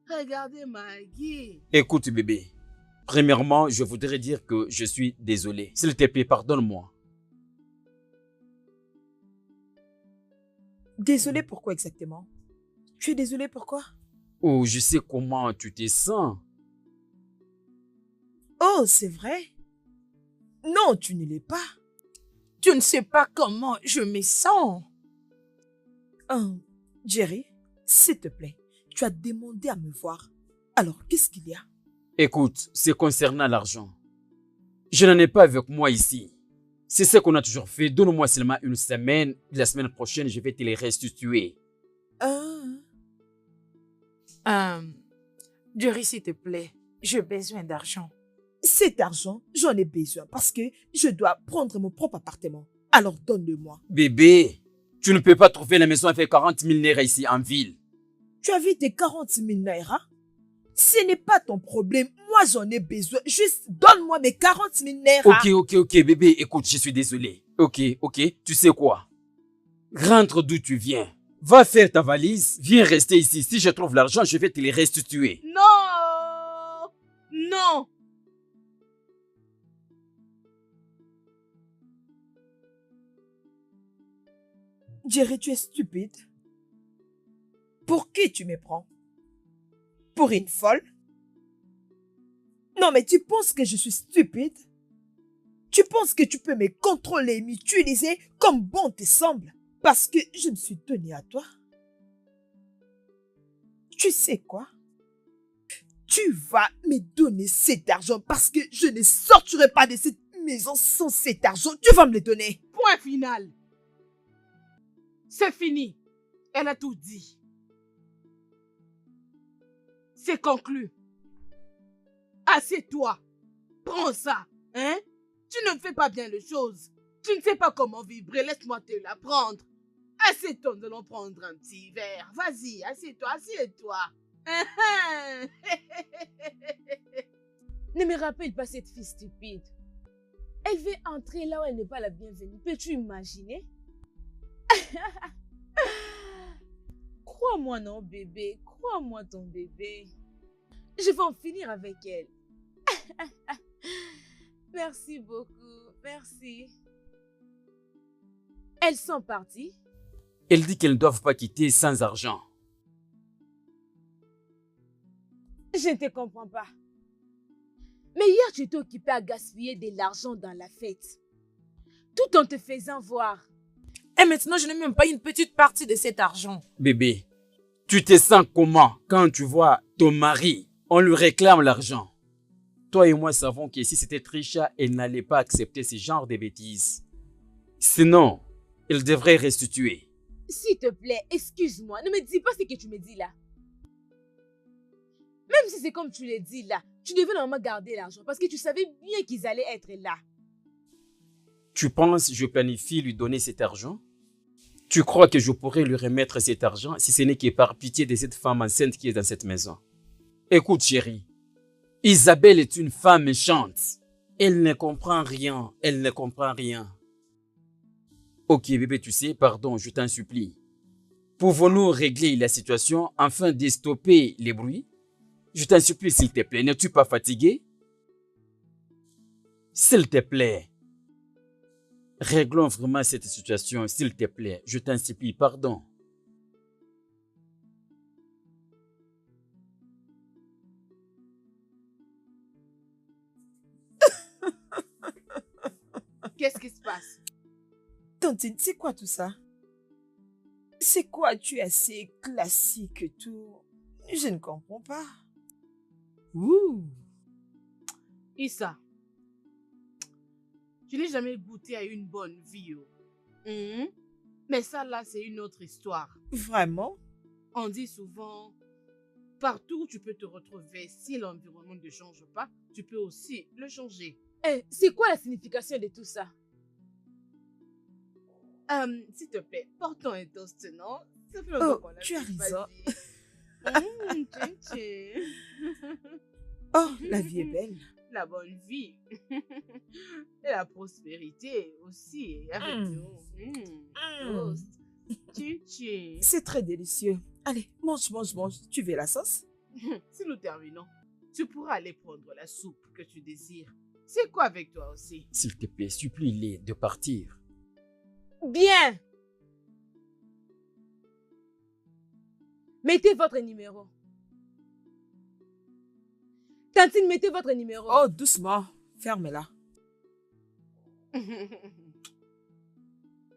Speaker 6: Regardez Maggie.
Speaker 2: Écoute, bébé. Premièrement, je voudrais dire que je suis désolé. S'il te plaît, pardonne-moi.
Speaker 1: Désolé pourquoi exactement? Tu es désolé pourquoi?
Speaker 2: Oh, je sais comment tu te sens.
Speaker 1: Oh, c'est vrai? Non, tu ne l'es pas. Tu ne sais pas comment je me sens. Jerry, s'il te plaît, tu as demandé à me voir. Alors, qu'est-ce qu'il y a?
Speaker 2: Écoute, c'est concernant l'argent. Je n'en ai pas avec moi ici. C'est ce qu'on a toujours fait. Donne-moi seulement une semaine. La semaine prochaine, je vais te les restituer.
Speaker 8: Jerry, s'il te plaît, j'ai besoin d'argent.
Speaker 1: Cet argent, j'en ai besoin parce que je dois prendre mon propre appartement. Alors donne-le-moi.
Speaker 2: Bébé, tu ne peux pas trouver la maison avec 40 000 naira ici en ville.
Speaker 1: Tu as vu tes 40 000 naira? Ce n'est pas ton problème. Moi, j'en ai besoin. Juste donne-moi mes 40 000 naira.
Speaker 2: Ok, bébé, écoute, je suis désolé. Ok, tu sais quoi? Rentre d'où tu viens. Va faire ta valise. Viens rester ici. Si je trouve l'argent, je vais te les restituer.
Speaker 6: Non! Non!
Speaker 1: Jerry, tu es stupide. Pour qui tu me prends? Pour une folle? Non, mais tu penses que je suis stupide? Tu penses que tu peux me contrôler et m'utiliser comme bon te semble? Parce que je me suis donné à toi? Tu sais quoi? Tu vas me donner cet argent parce que je ne sortirai pas de cette maison sans cet argent, tu vas me le donner.
Speaker 6: Point final. C'est fini. Elle a tout dit. C'est conclu. Assieds-toi. Prends ça. Hein? Tu ne fais pas bien les choses. Tu ne sais pas comment vibrer. Laisse-moi te l'apprendre. Assieds-toi, nous allons prendre un petit verre. Vas-y, assieds-toi, assieds-toi.
Speaker 3: Ne me rappelle pas cette fille stupide. Elle veut entrer là où elle n'est pas la bienvenue. Peux-tu imaginer? Crois-moi non, bébé. Crois-moi ton bébé. Je vais en finir avec elle. Merci beaucoup. Merci. Elles sont parties.
Speaker 2: Elle dit qu'elles ne doivent pas quitter sans argent.
Speaker 3: Je ne te comprends pas. Mais hier, tu étais occupé à gaspiller de l'argent dans la fête. Tout en te faisant voir.
Speaker 8: Et maintenant, je n'ai même pas une petite partie de cet argent.
Speaker 2: Bébé, tu te sens comment quand tu vois ton mari, on lui réclame l'argent? Toi et moi savons que si c'était Trisha, elle n'allait pas accepter ce genre de bêtises. Sinon, elle devrait restituer.
Speaker 3: S'il te plaît, excuse-moi. Ne me dis pas ce que tu me dis là. Même si c'est comme tu l'as dit là, tu devais normalement garder l'argent parce que tu savais bien qu'ils allaient être là.
Speaker 2: Tu penses que je planifie lui donner cet argent? Tu crois que je pourrais lui remettre cet argent si ce n'est que par pitié de cette femme enceinte qui est dans cette maison? Écoute chérie, Isabelle est une femme méchante. Elle ne comprend rien, elle ne comprend rien. Ok bébé, tu sais, pardon, je t'en supplie. Pouvons-nous régler la situation afin de stopper les bruits? Je t'en supplie s'il te plaît, n'es-tu pas fatigué? S'il te plaît. Réglons vraiment cette situation, s'il te plaît. Je t'en supplie, pardon.
Speaker 6: Qu'est-ce qui se passe?
Speaker 1: Tantine, c'est quoi tout ça? C'est quoi? Tu es assez classique et tout. Je ne comprends pas. Ouh.
Speaker 6: Issa, je n'ai jamais goûté à une bonne vie. Mais ça là, c'est une autre histoire.
Speaker 1: Vraiment?
Speaker 6: On dit souvent, partout où tu peux te retrouver, si l'environnement ne change pas, tu peux aussi le changer.
Speaker 3: C'est quoi la signification de tout ça?
Speaker 6: S'il te plaît, portons un toast, non? Ça fait
Speaker 1: Oh,
Speaker 6: longtemps qu'on a
Speaker 1: tu as
Speaker 6: fait,
Speaker 1: raison.
Speaker 6: vas-y. Tchin.
Speaker 1: Oh, la vie est belle.
Speaker 6: La bonne vie. Et la prospérité aussi. Avec nous. Toast. Tchin.
Speaker 1: C'est très délicieux. Allez, mange, mange, mange. Tu veux la sauce?
Speaker 6: Si nous terminons, tu pourras aller prendre la soupe que tu désires. C'est quoi avec toi aussi?
Speaker 2: S'il te plaît, supplie-les de partir.
Speaker 3: Bien. Mettez votre numéro. Tantine, mettez votre numéro.
Speaker 1: Oh, doucement. Ferme-la.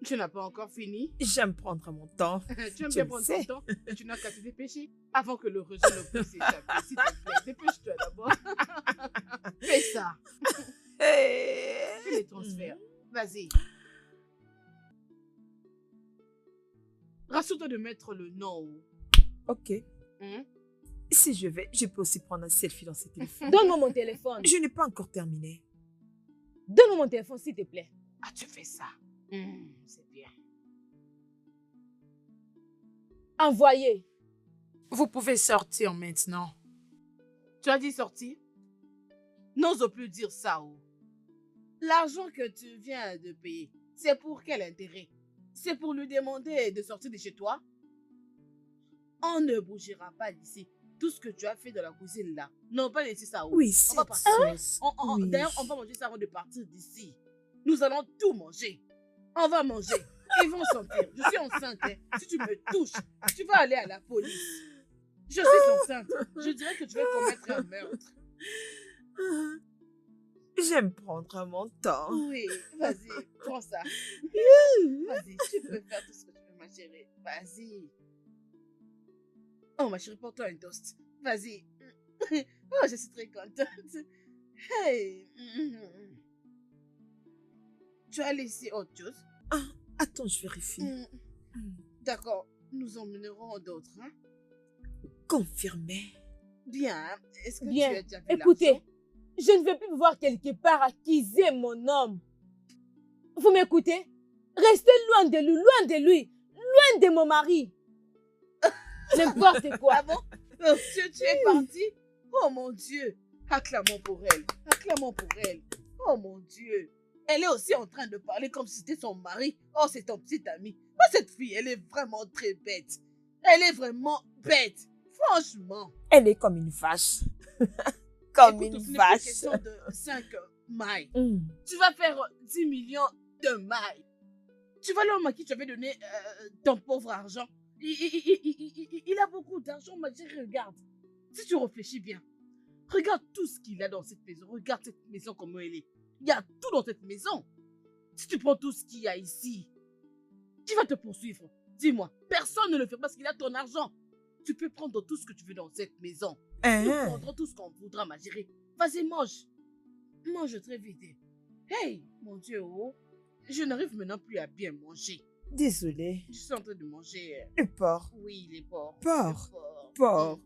Speaker 6: Tu n'as pas encore fini?
Speaker 1: J'aime prendre mon temps.
Speaker 6: Tu aimes
Speaker 1: Je
Speaker 6: bien
Speaker 1: le
Speaker 6: prendre
Speaker 1: sais.
Speaker 6: ton temps et tu n'as qu'à te dépêcher avant que le rejet ne puisse s'échapper. S'il te plaît, dépêche-toi d'abord. Fais ça. Fais les transferts. Vas-y. Rassure-toi de mettre le nom.
Speaker 1: Ok.
Speaker 6: Hein?
Speaker 1: Si je vais, je peux aussi prendre un selfie dans ce téléphone.
Speaker 3: Donne-moi mon téléphone.
Speaker 1: Je n'ai pas encore terminé.
Speaker 3: Donne-moi mon téléphone, s'il te plaît.
Speaker 6: Ah, tu fais ça. C'est bien.
Speaker 3: Envoyez.
Speaker 8: Vous pouvez sortir maintenant.
Speaker 6: Tu as dit sortir? N'ose plus dire ça. L'argent que tu viens de payer, c'est pour quel intérêt? C'est pour lui demander de sortir de chez toi? On ne bougera pas d'ici. Tout ce que tu as fait dans la cuisine là, non pas laisser ça.
Speaker 1: Oui,
Speaker 6: on va
Speaker 1: cette
Speaker 6: partir.
Speaker 1: sauce.
Speaker 6: Oui. D'ailleurs, on va manger ça avant de partir d'ici. Nous allons tout manger. On va manger. Ils vont sentir. Je suis enceinte. Hein. Si tu me touches, tu vas aller à la police. Je suis enceinte. Je dirais que tu vas commettre un meurtre.
Speaker 1: J'aime prendre mon temps.
Speaker 6: Oui, vas-y, prends ça. Vas-y, tu peux faire tout ce que tu veux, ma chérie. Vas-y. Oh, ma chérie, porte-toi un toast. Vas-y. Oh, je suis très contente. Hey. Tu as laissé autre chose?
Speaker 1: Ah, attends, je vérifie.
Speaker 6: D'accord, nous emmènerons d'autres. Hein?
Speaker 1: Confirmé.
Speaker 6: Bien, est-ce que
Speaker 3: Bien.
Speaker 6: tu as déjà vu
Speaker 3: Écoutez,
Speaker 6: l'argent?
Speaker 3: je ne veux plus me voir quelque part acquiser mon homme. Vous m'écoutez? Restez loin de lui, loin de mon mari. N'importe quoi.
Speaker 6: Ah bon? Oh, tu es parti? Oh mon Dieu! Acclamons pour elle. Acclamons pour elle. Oh mon Dieu! Elle est aussi en train de parler comme si c'était son mari. Oh, c'est ton petit ami. Oh, cette fille, elle est vraiment très bête. Elle est vraiment bête. Franchement.
Speaker 1: Elle est comme une vache. Comme
Speaker 6: Écoute,
Speaker 1: une
Speaker 6: ce n'est plus
Speaker 1: vache.
Speaker 6: question de 5 mailles.
Speaker 1: Hmm.
Speaker 6: Tu vas faire 10 millions de mailles. Tu vois l'homme à qui tu avais donné ton pauvre argent. Il a beaucoup d'argent, ma chérie, regarde. Si tu réfléchis bien, regarde tout ce qu'il a dans cette maison. Regarde cette maison comme elle est. Il y a tout dans cette maison. Si tu prends tout ce qu'il y a ici, qui va te poursuivre? Dis-moi, personne ne le fait parce qu'il a ton argent. Tu peux prendre tout ce que tu veux dans cette maison. Nous prendrons tout ce qu'on voudra, ma chérie. Vas-y, mange. Mange très vite. Hey, mon Dieu, oh. Je n'arrive maintenant plus à bien manger.
Speaker 1: Désolée.
Speaker 6: Je suis en train de manger.
Speaker 1: Le porc.
Speaker 6: Oui, les porcs.
Speaker 1: Porc.
Speaker 6: Les
Speaker 1: Porc.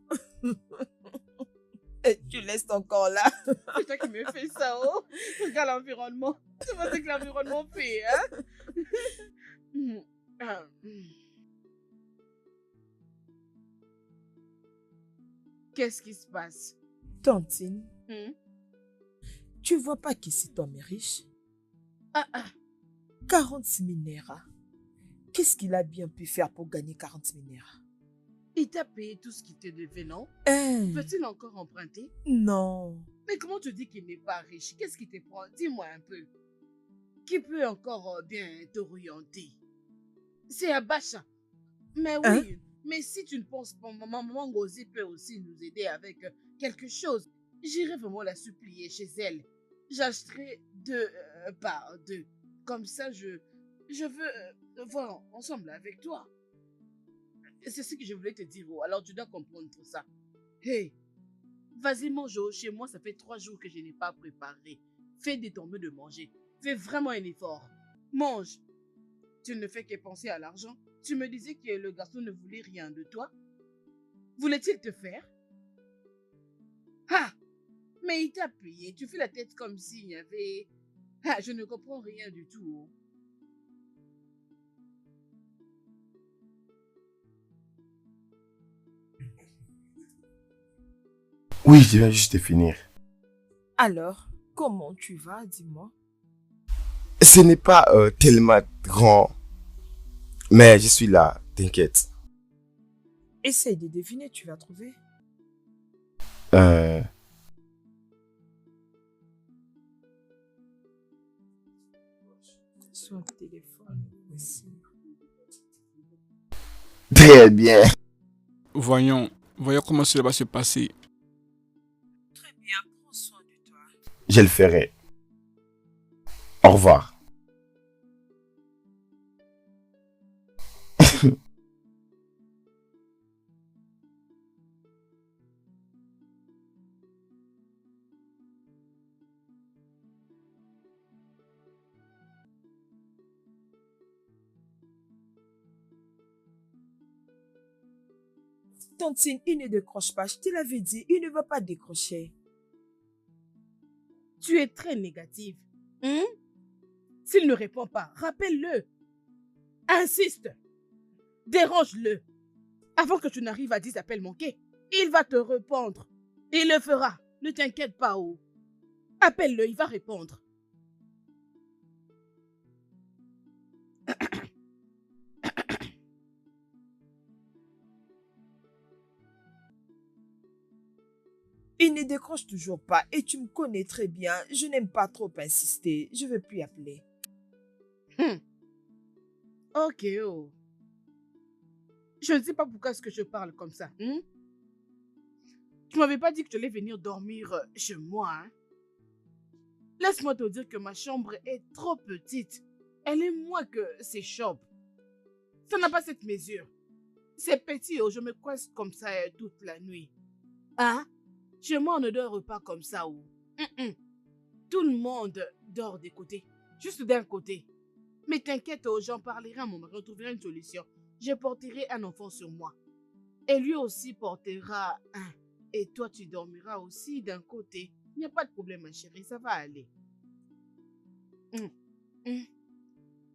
Speaker 1: Et tu laisses ton corps là.
Speaker 6: C'est toi qui me fais ça, oh. Regarde l'environnement. Tu vois ce que l'environnement fait, hein? Qu'est-ce qui se passe?
Speaker 1: Tantine,
Speaker 6: Hmm?
Speaker 1: tu vois pas qu'ici cet homme est riche?
Speaker 6: Ah, ah.
Speaker 1: 46 000 naira. Qu'est-ce qu'il a bien pu faire pour gagner 40 000 naira?
Speaker 6: Il t'a payé tout ce qu'il te devait, non?
Speaker 1: Hein?
Speaker 6: Peut-il encore emprunter?
Speaker 1: Non.
Speaker 6: Mais comment tu dis qu'il n'est pas riche? Qu'est-ce qui te prend? Dis-moi un peu. Qui peut encore bien t'orienter? C'est Abacha. Mais oui,
Speaker 1: Hein?
Speaker 6: mais si tu ne penses pas, maman Ngozi peut aussi nous aider avec quelque chose. J'irai vraiment la supplier chez elle. J'achèterai 2 par 2. Comme ça, je veux voir ensemble avec toi. C'est ce que je voulais te dire. Oh. Alors tu dois comprendre tout ça. Hey, vas-y mange chez moi. Ça fait 3 jours que je n'ai pas préparé. Fais de ton mieux de manger. Fais vraiment un effort. Mange. Tu ne fais que penser à l'argent. Tu me disais que le garçon ne voulait rien de toi. Voulait-il te faire? Ah! Mais il t'a payé. Tu fais la tête comme s'il y avait... Ah, je ne comprends rien du tout. Oh.
Speaker 4: Oui, je viens juste de finir.
Speaker 1: Alors, comment tu vas, dis-moi?
Speaker 4: Ce n'est pas tellement grand, mais je suis là, t'inquiète.
Speaker 1: Essaye de deviner, tu vas trouver. Son téléphone aussi.
Speaker 4: Très bien.
Speaker 5: Voyons comment cela va se passer.
Speaker 1: Très bien, prends soin de toi.
Speaker 4: Je le ferai. Au revoir.
Speaker 1: Tantine, il ne décroche pas. Je te l'avais dit, il ne va pas décrocher.
Speaker 6: Tu es très négative. Hein? S'il ne répond pas, rappelle-le. Insiste. Dérange-le. Avant que tu n'arrives à 10 appels manqués, il va te répondre. Il le fera. Ne t'inquiète pas, oh. Appelle-le, il va répondre.
Speaker 1: Il ne décroche toujours pas et tu me connais très bien. Je n'aime pas trop insister. Je ne veux plus appeler.
Speaker 6: Ok, oh. Je ne sais pas pourquoi est-ce que je parle comme ça. Hein? Tu m'avais pas dit que tu allais venir dormir chez moi. Hein? Laisse-moi te dire que ma chambre est trop petite. Elle est moins que ces chambres. Ça n'a pas cette mesure. C'est petit, oh, je me coince comme ça toute la nuit. Hein? Chez moi, on ne dort pas comme ça. Oh. Tout le monde dort des côtés. Juste d'un côté. Mais t'inquiète, j'en parlerai à mon mari, on trouvera une solution. Je porterai un enfant sur moi. Et lui aussi portera un. Et toi, tu dormiras aussi d'un côté. Il n'y a pas de problème, ma chérie, ça va aller.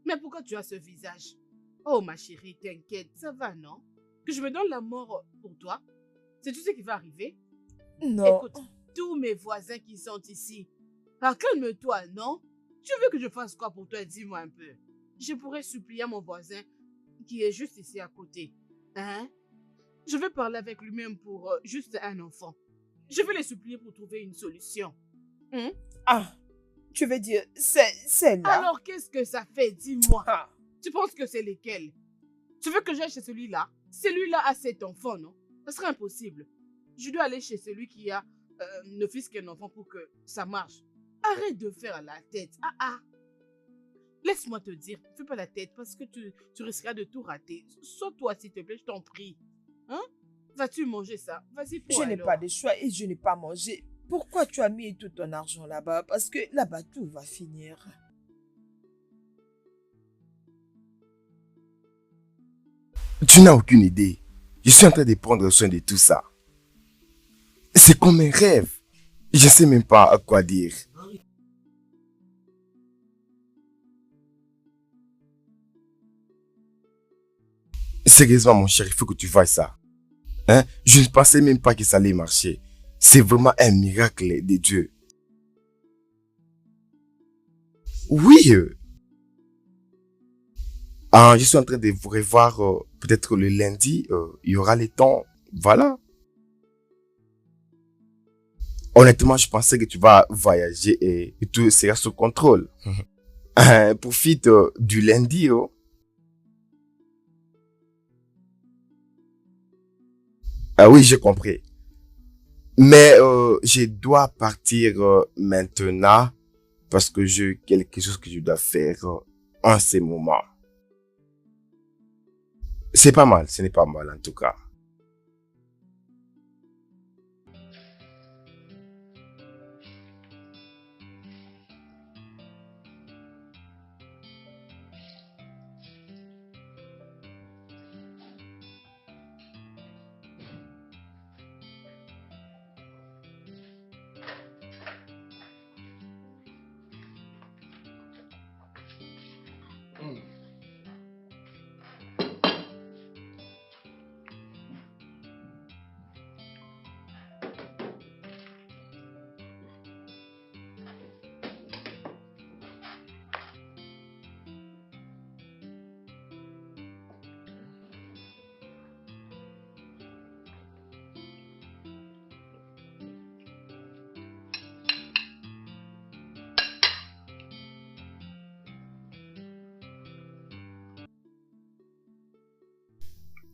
Speaker 6: Mais pourquoi tu as ce visage? Oh, ma chérie, t'inquiète, ça va, non? Que je me donne la mort pour toi? Sais-tu ce qui va arriver?
Speaker 1: Non.
Speaker 6: Écoute, tous mes voisins qui sont ici. Ah, calme-toi, non? Tu veux que je fasse quoi pour toi? Dis-moi un peu. Je pourrais supplier mon voisin qui est juste ici à côté. Hein? Je vais parler avec lui-même pour juste un enfant. Je vais les supplier pour trouver une solution.
Speaker 1: Ah, tu veux dire, c'est là.
Speaker 6: Alors, qu'est-ce que ça fait? Dis-moi.
Speaker 1: Ah.
Speaker 6: Tu penses que c'est lesquels? Tu veux que j'aille chez celui-là? Celui-là a 7 enfants, non? Ce serait impossible. Je dois aller chez celui qui a ne fils qu'un enfant pour que ça marche. Arrête de faire la tête. Laisse-moi te dire, fais pas la tête parce que tu risqueras de tout rater. Sois-toi, s'il te plaît, je t'en prie. Hein? Vas-tu manger ça? Vas-y, pour
Speaker 1: Je n'ai pas de choix et je n'ai pas mangé. Pourquoi tu as mis tout ton argent là-bas? Parce que là-bas, tout va finir.
Speaker 4: Tu n'as aucune idée. Je suis en train de prendre soin de tout ça. C'est comme un rêve. Je ne sais même pas à quoi dire. Sérieusement, mon cher, il faut que tu vois ça. Hein? Je ne pensais même pas que ça allait marcher. C'est vraiment un miracle de Dieu. Oui. Je suis en train de vous revoir peut-être le lundi. Il y aura le temps. Voilà. Honnêtement, je pensais que tu vas voyager et tout sera sous contrôle. Profite du lundi. Ah oui, j'ai compris. Mais je dois partir maintenant parce que j'ai quelque chose que je dois faire en ce moment. C'est pas mal, ce n'est pas mal en tout cas.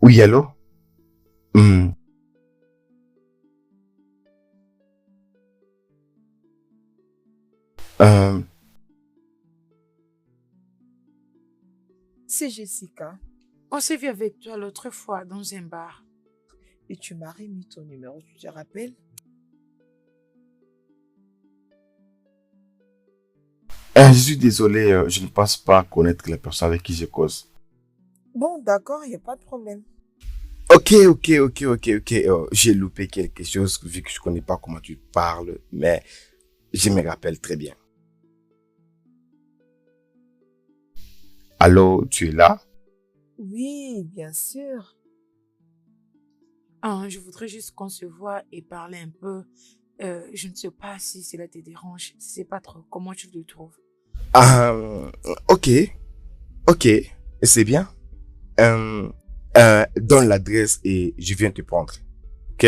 Speaker 4: Oui, allô?
Speaker 1: C'est Jessica.
Speaker 8: On s'est vu avec toi l'autre fois dans un bar.
Speaker 1: Et tu m'as remis ton numéro, tu te rappelles?
Speaker 4: Je suis désolé, je ne pense pas connaître la personne avec qui je cause.
Speaker 1: Bon, d'accord, il n'y a pas de problème.
Speaker 4: Ok. J'ai loupé quelque chose vu que je connais pas comment tu parles, mais je me rappelle très bien. Allô, tu es là?
Speaker 1: Oui, bien sûr.
Speaker 8: Je voudrais juste qu'on se voit et parler un peu. Je ne sais pas si cela te dérange. Je sais pas trop comment tu le trouves.
Speaker 4: Ok, c'est bien. Donne l'adresse et je viens te prendre. Ok?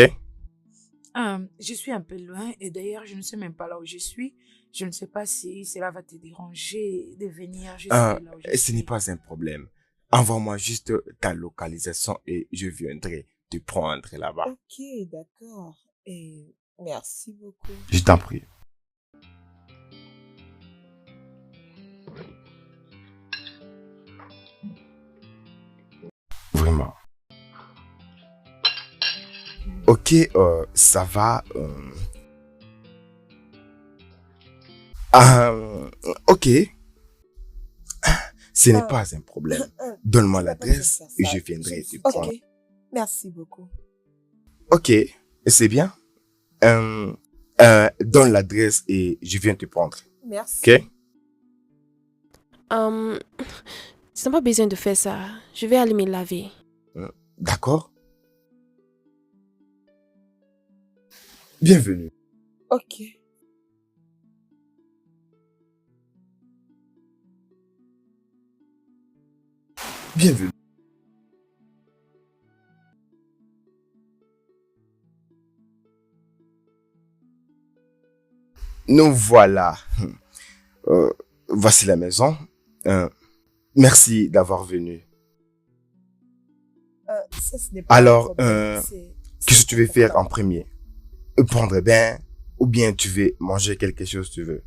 Speaker 8: Je suis un peu loin et d'ailleurs, je ne sais même pas là où je suis. Je ne sais pas si cela va te déranger de venir juste là où je
Speaker 4: Ce
Speaker 8: suis.
Speaker 4: n'est pas un problème. Envoie-moi juste ta localisation et je viendrai te prendre là-bas.
Speaker 1: Ok, d'accord. Et merci beaucoup.
Speaker 4: Je t'en prie. Vraiment. Ok, ça va. Ok. Ce n'est
Speaker 1: Ah.
Speaker 4: pas un problème. Donne-moi
Speaker 1: Tu n'as pas besoin de
Speaker 4: l'adresse
Speaker 1: faire
Speaker 4: et
Speaker 1: ça.
Speaker 4: je viendrai te
Speaker 1: Ok,
Speaker 4: prendre.
Speaker 1: merci beaucoup.
Speaker 4: Ok, c'est bien. Donne l'adresse et je viens te prendre.
Speaker 1: Merci.
Speaker 4: Ok?
Speaker 9: Tu n'as pas besoin de faire ça. Je vais aller me laver.
Speaker 4: D'accord? Bienvenue.
Speaker 1: Ok.
Speaker 4: Bienvenue. Nous voilà. Voici la maison. Merci d'avoir venu.
Speaker 1: Ça, ce n'est pas un
Speaker 4: Alors,
Speaker 1: problème.
Speaker 4: qu'est-ce que tu veux faire en premier? Prendre un bain ou bien tu veux manger quelque chose tu veux?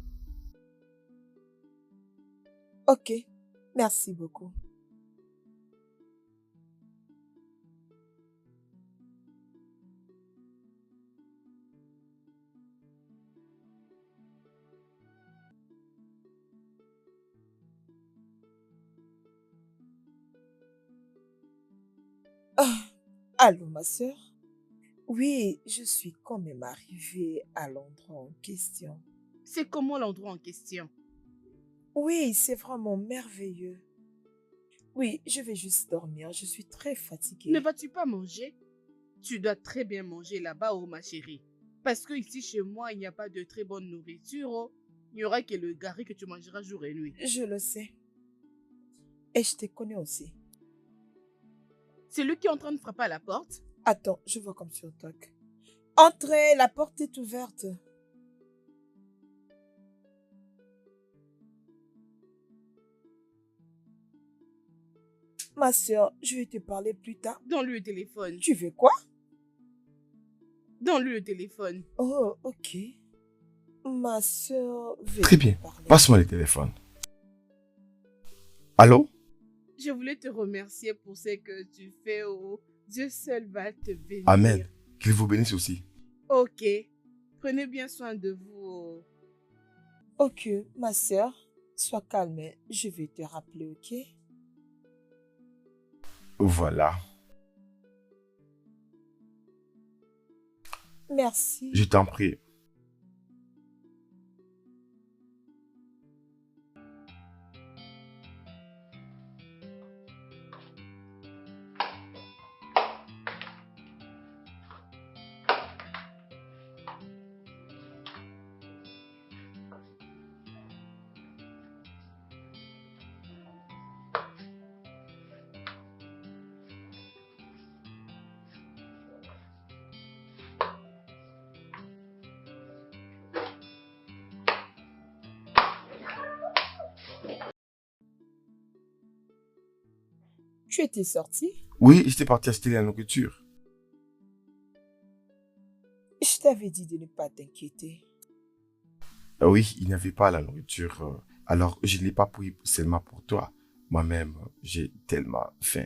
Speaker 1: Ok, merci beaucoup. Allô, ma sœur? Oui, je suis quand même arrivée à l'endroit en question.
Speaker 6: C'est comment l'endroit en question?
Speaker 1: Oui, c'est vraiment merveilleux. Oui, je vais juste dormir. Je suis très fatiguée.
Speaker 6: Ne vas-tu pas manger? Tu dois très bien manger là-bas, oh ma chérie. Parce que ici chez moi, il n'y a pas de très bonne nourriture. Oh. Il n'y aura que le gari que tu mangeras jour et nuit.
Speaker 1: Je le sais. Et je te connais aussi.
Speaker 6: C'est lui qui est en train de frapper à la porte.
Speaker 1: Attends, je vois comme sur toc. Entrez, la porte est ouverte. Ma sœur, je vais te parler plus tard.
Speaker 6: Donne-lui le téléphone.
Speaker 1: Tu veux quoi?
Speaker 6: Donne-lui le téléphone.
Speaker 1: Oh, ok. Ma sœur veut
Speaker 4: Très
Speaker 1: te
Speaker 4: bien.
Speaker 1: parler.
Speaker 4: Passe-moi le téléphone. Allô?
Speaker 6: Je voulais te remercier pour ce que tu fais. Oh. Dieu seul va te bénir.
Speaker 4: Amen. Qu'il vous bénisse aussi.
Speaker 6: Ok. Prenez bien soin de vous. Oh.
Speaker 1: Ok, ma sœur, sois calme. Je vais te rappeler, ok?
Speaker 4: Voilà.
Speaker 1: Merci.
Speaker 4: Je t'en prie.
Speaker 1: Tu étais sorti?
Speaker 4: Oui, j'étais parti acheter la nourriture.
Speaker 1: Je t'avais dit de ne pas t'inquiéter.
Speaker 4: Oui, il n'y avait pas la nourriture. Alors, je ne l'ai pas pris seulement pour toi. Moi-même, j'ai tellement faim.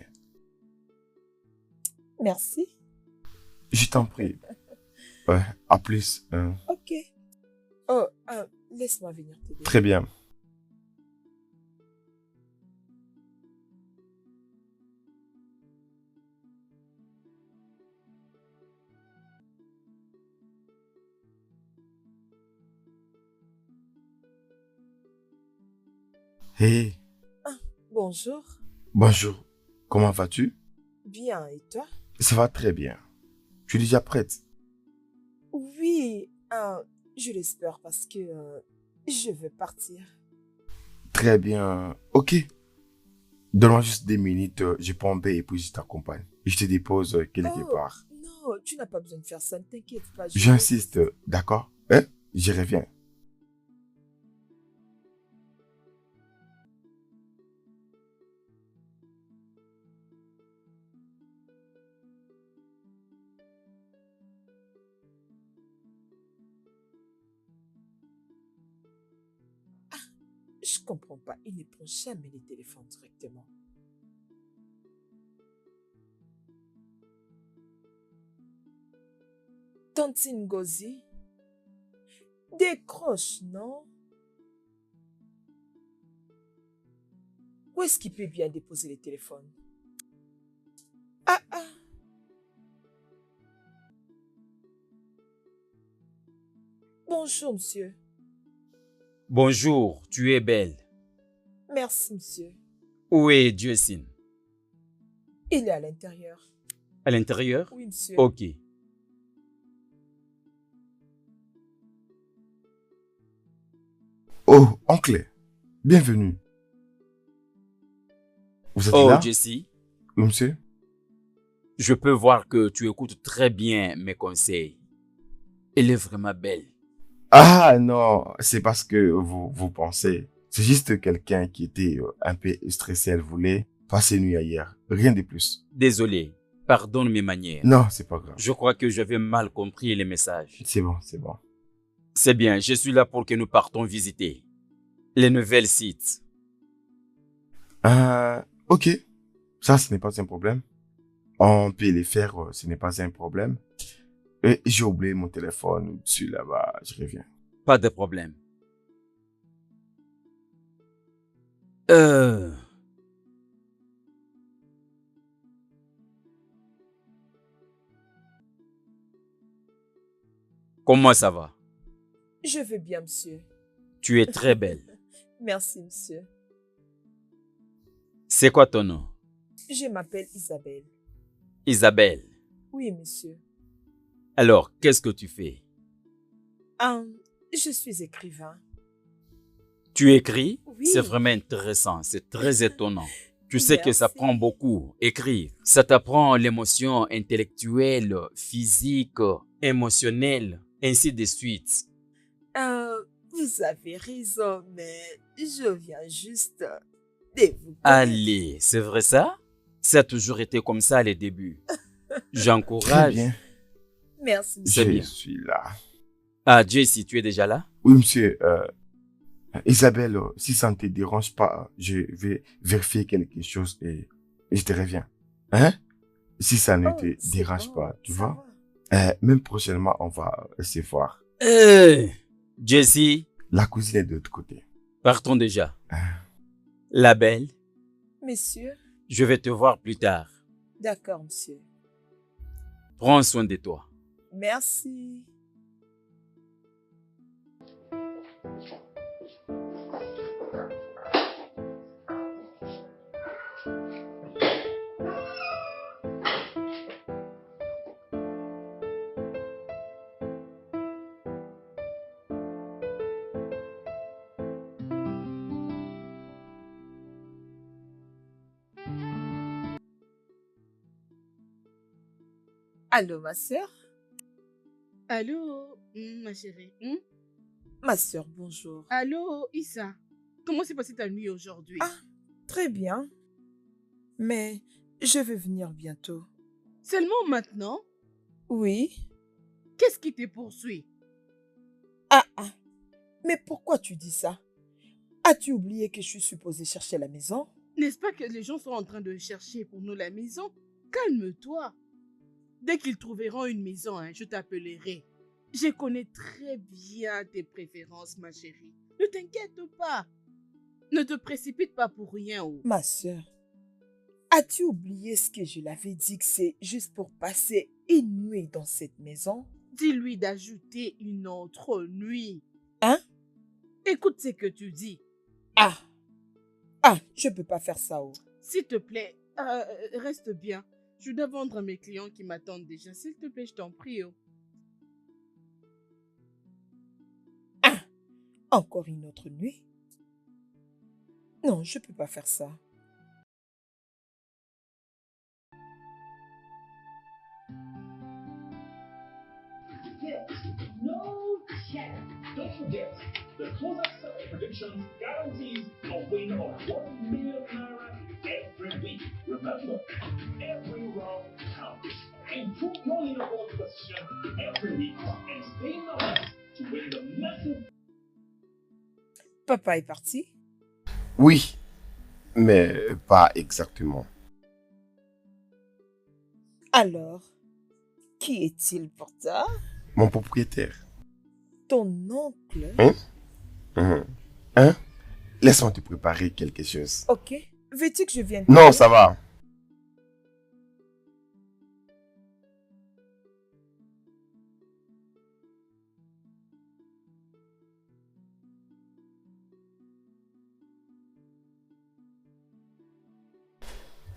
Speaker 1: Merci.
Speaker 4: Je t'en prie. À plus.
Speaker 1: Ok. Oh, laisse-moi venir t'aider.
Speaker 4: Très bien. Hey,
Speaker 1: Bonjour.
Speaker 4: bonjour. Comment vas-tu?
Speaker 1: Bien, et toi?
Speaker 4: Ça va très bien. Tu es déjà prête?
Speaker 1: Oui, je l'espère parce que je veux partir.
Speaker 4: Très bien. Ok. Donne-moi juste 2 minutes. Je prends un bain et puis je t'accompagne. Je te dépose quelque
Speaker 1: Oh,
Speaker 4: part.
Speaker 1: non, tu n'as pas besoin de faire ça, ne t'inquiète pas.
Speaker 4: J'insiste, d'accord? Hein? Je reviens.
Speaker 1: Je comprends pas, il ne prend jamais les téléphones directement. Tante Ngozi, décroche, non? Où est-ce qu'il peut bien déposer les téléphones? Ah, ah. Bonjour, monsieur.
Speaker 2: Bonjour, tu es belle.
Speaker 1: Merci, monsieur.
Speaker 2: Où est Jessie?
Speaker 1: Il est à l'intérieur.
Speaker 2: À l'intérieur?
Speaker 1: Oui, monsieur.
Speaker 2: Ok.
Speaker 4: Oh, oncle, bienvenue. Vous êtes
Speaker 2: Oh,
Speaker 4: là?
Speaker 2: Jessie,
Speaker 4: Oui, monsieur?
Speaker 2: je peux voir que tu écoutes très bien mes conseils. Elle est vraiment belle.
Speaker 4: Ah non, c'est parce que vous pensez. C'est juste quelqu'un qui était un peu stressé, elle voulait passer une nuit ailleurs. Rien de plus.
Speaker 2: Désolé, pardonne mes manières.
Speaker 4: Non, c'est pas grave.
Speaker 2: Je crois que j'avais mal compris les messages.
Speaker 4: C'est bon, c'est bon.
Speaker 2: C'est bien, je suis là pour que nous partons visiter les nouvelles sites.
Speaker 4: Ok. Ça, ce n'est pas un problème. On peut les faire, ce n'est pas un problème. Et j'ai oublié mon téléphone au-dessus là-bas, je reviens.
Speaker 2: Pas de problème. Comment ça va?
Speaker 1: Je vais bien, monsieur.
Speaker 2: Tu es très belle.
Speaker 1: Merci, monsieur.
Speaker 2: C'est quoi ton nom?
Speaker 1: Je m'appelle Isabelle.
Speaker 2: Isabelle.
Speaker 1: Oui, monsieur.
Speaker 2: Alors, qu'est-ce que tu fais?
Speaker 1: Je suis écrivain.
Speaker 2: Tu écris?
Speaker 1: Oui.
Speaker 2: C'est vraiment intéressant, c'est très étonnant. Tu sais que ça
Speaker 1: Merci.
Speaker 2: prend beaucoup, écrire. Ça t'apprend l'émotion intellectuelle, physique, émotionnelle, ainsi de suite.
Speaker 1: Vous avez raison, mais je viens juste de vous connaître.
Speaker 2: Allez, c'est vrai ça? Ça a toujours été comme ça les débuts.
Speaker 4: Très
Speaker 2: J'encourage.
Speaker 4: bien.
Speaker 1: Merci,
Speaker 2: C'est
Speaker 1: monsieur.
Speaker 4: Je
Speaker 2: bien.
Speaker 4: suis là.
Speaker 2: Ah, Jessie, tu es déjà là?
Speaker 4: Oui, monsieur. Isabelle, si ça ne te dérange pas, je vais vérifier quelque chose et je te reviens. Hein? Si ça ne
Speaker 1: Oh,
Speaker 4: te
Speaker 1: c'est
Speaker 4: dérange
Speaker 1: bon,
Speaker 4: pas, tu
Speaker 1: ça
Speaker 4: vois?
Speaker 1: va.
Speaker 4: Même prochainement, on va se voir.
Speaker 2: Jessie,
Speaker 4: La cousine est de l'autre côté.
Speaker 2: partons déjà. La belle,
Speaker 1: Monsieur?
Speaker 2: je vais te voir plus tard.
Speaker 1: D'accord, monsieur.
Speaker 2: Prends soin de toi.
Speaker 1: Merci. Allô, ma sœur?
Speaker 6: Allô, ma chérie.
Speaker 1: Ma sœur, bonjour.
Speaker 6: Allô, Issa. Comment s'est passée ta nuit aujourd'hui?
Speaker 1: Ah, très bien. Mais je vais venir bientôt.
Speaker 6: Seulement maintenant?
Speaker 1: Oui?
Speaker 6: Qu'est-ce qui te poursuit?
Speaker 1: Ah, ah. Mais pourquoi tu dis ça? As-tu oublié que je suis supposée chercher la maison?
Speaker 6: N'est-ce pas que les gens sont en train de chercher pour nous la maison? Calme-toi. Dès qu'ils trouveront une maison, je t'appellerai. Je connais très bien tes préférences, ma chérie. Ne t'inquiète pas. Ne te précipite pas pour rien.
Speaker 1: Ma sœur, as-tu oublié ce que je l'avais dit que c'est juste pour passer une nuit dans cette maison?
Speaker 6: Dis-lui d'ajouter une autre nuit.
Speaker 1: Hein?
Speaker 6: Écoute ce que tu dis.
Speaker 1: Ah! Ah, je peux pas faire ça.
Speaker 6: S'il te plaît, reste bien. Je dois vendre à mes clients qui m'attendent déjà. S'il te plaît, je t'en prie.
Speaker 1: Ah! Encore une autre nuit? Non, je peux pas faire ça.
Speaker 10: No check. Don't forget, the closer seller predictions guarantees a win of 1 million naira every week. Remember, every round counts. Improve your leaderboard position every week and stay in the hunt to win the massive.
Speaker 1: Papa est parti?
Speaker 4: Oui, mais pas exactement.
Speaker 1: Alors, qui est-il pour toi?
Speaker 4: Mon propriétaire.
Speaker 1: Ton oncle?
Speaker 4: Hein? Hein? Laisse-moi te préparer quelque chose.
Speaker 1: Ok, Veux-tu que je vienne
Speaker 4: Non,
Speaker 1: t'aider?
Speaker 4: ça va.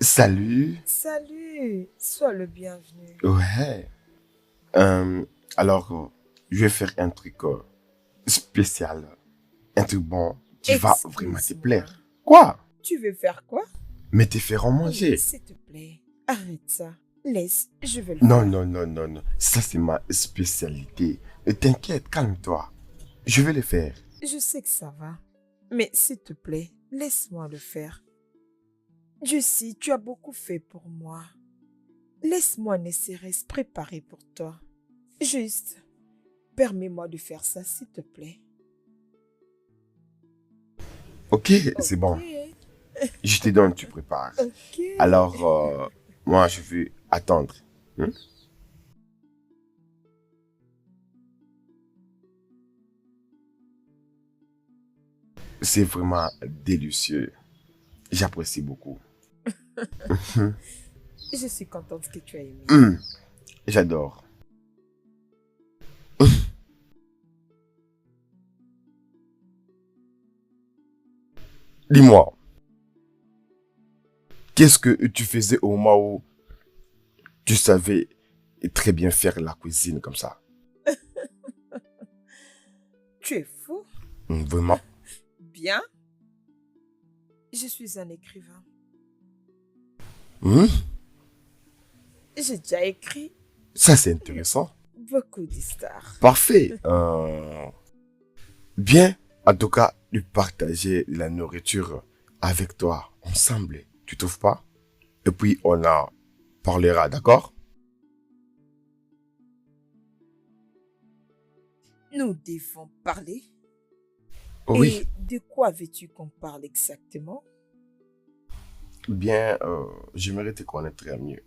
Speaker 4: Salut.
Speaker 1: Salut, sois le bienvenu.
Speaker 4: Ouais. Alors, je vais faire un truc spécial. Un truc bon qui va vraiment te
Speaker 1: Excuse-moi.
Speaker 4: plaire. Quoi?
Speaker 1: Tu veux faire quoi?
Speaker 4: Mais te faire en manger.
Speaker 1: S'il te plaît, arrête ça. Laisse, je vais le
Speaker 4: Non,
Speaker 1: faire.
Speaker 4: non, non, non, non. Ça, c'est ma spécialité. T'inquiète, calme-toi. Je vais le faire.
Speaker 1: Je sais que ça va. Mais s'il te plaît, laisse-moi le faire. Dieu sait, tu as beaucoup fait pour moi. Laisse-moi ne serait-ce préparer pour toi. Juste, permets-moi de faire ça, s'il te plaît.
Speaker 4: Ok, c'est bon. Je te donne, tu prépares.
Speaker 1: Ok.
Speaker 4: Alors, moi, je vais attendre. Hein? C'est vraiment délicieux. J'apprécie beaucoup.
Speaker 1: Je suis contente que tu aies aimé.
Speaker 4: J'adore. Dis-moi, qu'est-ce que tu faisais au moment où tu savais très bien faire la cuisine comme ça?
Speaker 1: Tu es fou?
Speaker 4: Vraiment?
Speaker 1: Bien. Je suis un écrivain. J'ai déjà écrit
Speaker 4: Ça, c'est intéressant.
Speaker 1: beaucoup d'histoires.
Speaker 4: Parfait. Bien, en tout cas, de partager la nourriture avec toi ensemble. Tu trouves pas? Et puis, on en parlera, d'accord?
Speaker 1: Nous devons parler.
Speaker 4: Oui.
Speaker 1: Et de quoi veux-tu qu'on parle exactement?
Speaker 4: Bien, j'aimerais te connaître mieux.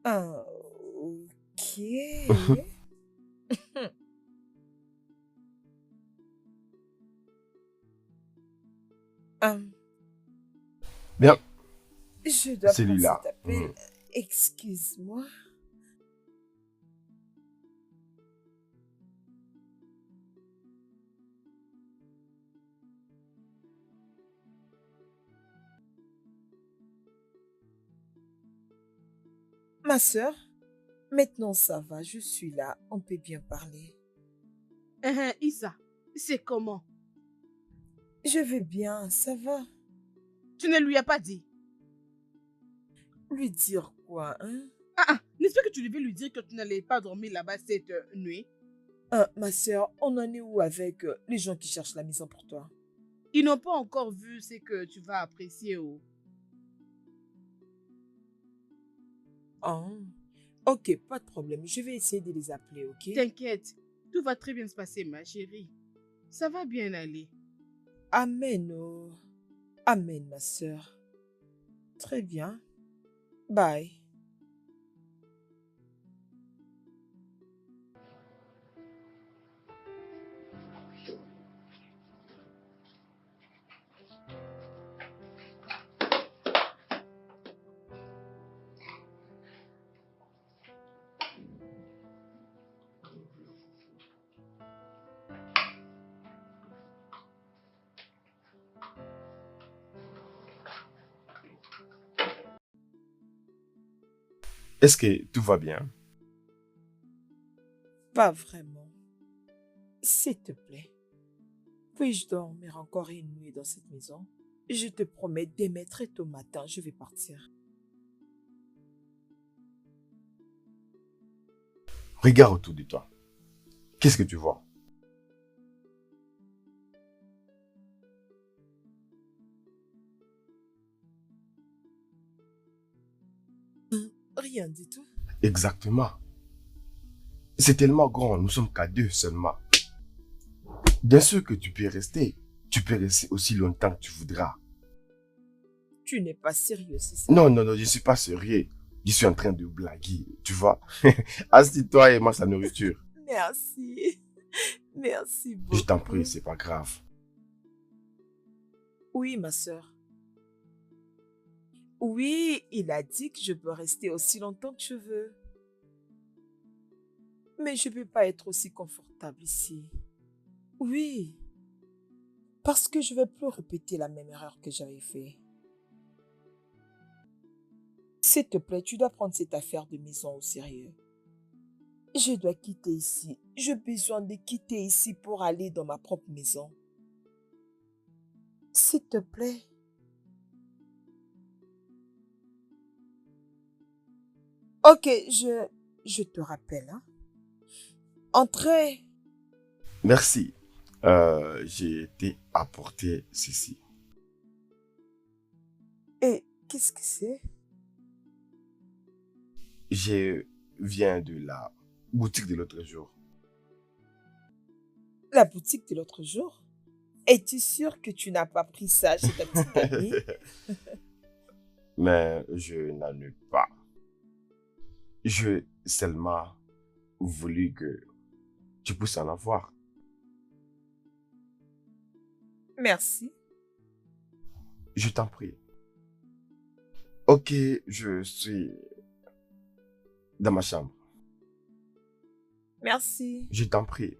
Speaker 1: Ah, ok.
Speaker 4: Bien.
Speaker 1: Je dois
Speaker 4: Celui-là.
Speaker 1: passer t'appeler. Excuse-moi. Ma sœur, maintenant ça va, je suis là, on peut bien parler.
Speaker 6: Issa, c'est comment?
Speaker 1: Je vais bien, ça va.
Speaker 6: Tu ne lui as pas dit?
Speaker 1: Lui dire quoi, hein?
Speaker 6: N'est-ce pas que tu devais lui dire que tu n'allais pas dormir là-bas cette nuit?
Speaker 1: Ma sœur, on en est où avec les gens qui cherchent la maison pour toi?
Speaker 6: Ils n'ont pas encore vu ce que tu vas apprécier.
Speaker 1: Oh. Ok, pas de problème. Je vais essayer de les appeler, ok?
Speaker 6: T'inquiète, tout va très bien se passer, ma chérie. Ça va bien aller.
Speaker 1: Amen, oh. Amen, ma sœur. Très bien. Bye.
Speaker 4: Est-ce que tout va bien?
Speaker 1: Pas vraiment. S'il te plaît. Puis-je dormir encore une nuit dans cette maison? Je te promets, demain très tôt matin, je vais partir.
Speaker 4: Regarde autour de toi. Qu'est-ce que tu vois?
Speaker 1: Rien du tout.
Speaker 4: Exactement. C'est tellement grand, nous sommes qu'à deux seulement. Bien sûr que tu peux rester. Tu peux rester aussi longtemps que tu voudras.
Speaker 1: Tu n'es pas sérieux, c'est ça?
Speaker 4: Non, non, non, je ne suis pas sérieux. Je suis en train de blaguer, tu vois. Assis-toi et mange la nourriture.
Speaker 1: Merci. Merci beaucoup.
Speaker 4: Je t'en prie, c'est pas grave.
Speaker 1: Oui, ma sœur. Oui, il a dit que je peux rester aussi longtemps que je veux. Mais je ne peux pas être aussi confortable ici. Oui, parce que je ne vais plus répéter la même erreur que j'avais faite. S'il te plaît, tu dois prendre cette affaire de maison au sérieux. Je dois quitter ici. J'ai besoin de quitter ici pour aller dans ma propre maison. S'il te plaît. Ok, je te rappelle. Hein? Entrez.
Speaker 4: Merci. J'ai été apporter ceci.
Speaker 1: Et qu'est-ce que c'est?
Speaker 4: Je viens de la boutique de l'autre jour.
Speaker 1: La boutique de l'autre jour? Es-tu sûr que tu n'as pas pris ça chez ta petite amie?
Speaker 4: Mais je n'en ai pas. J'ai seulement voulu que tu puisses en avoir.
Speaker 1: Merci.
Speaker 4: Je t'en prie. Ok, je suis dans ma chambre.
Speaker 1: Merci.
Speaker 4: Je t'en prie.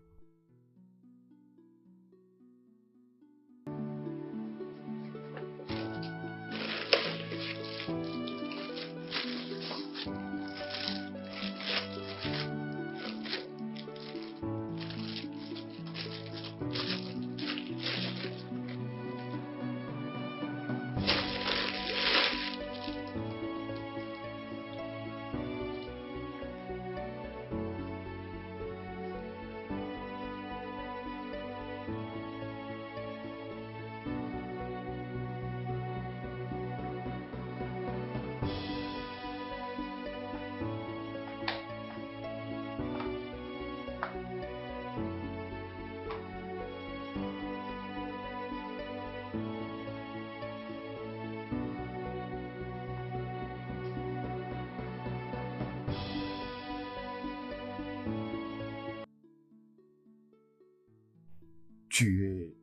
Speaker 4: Tu es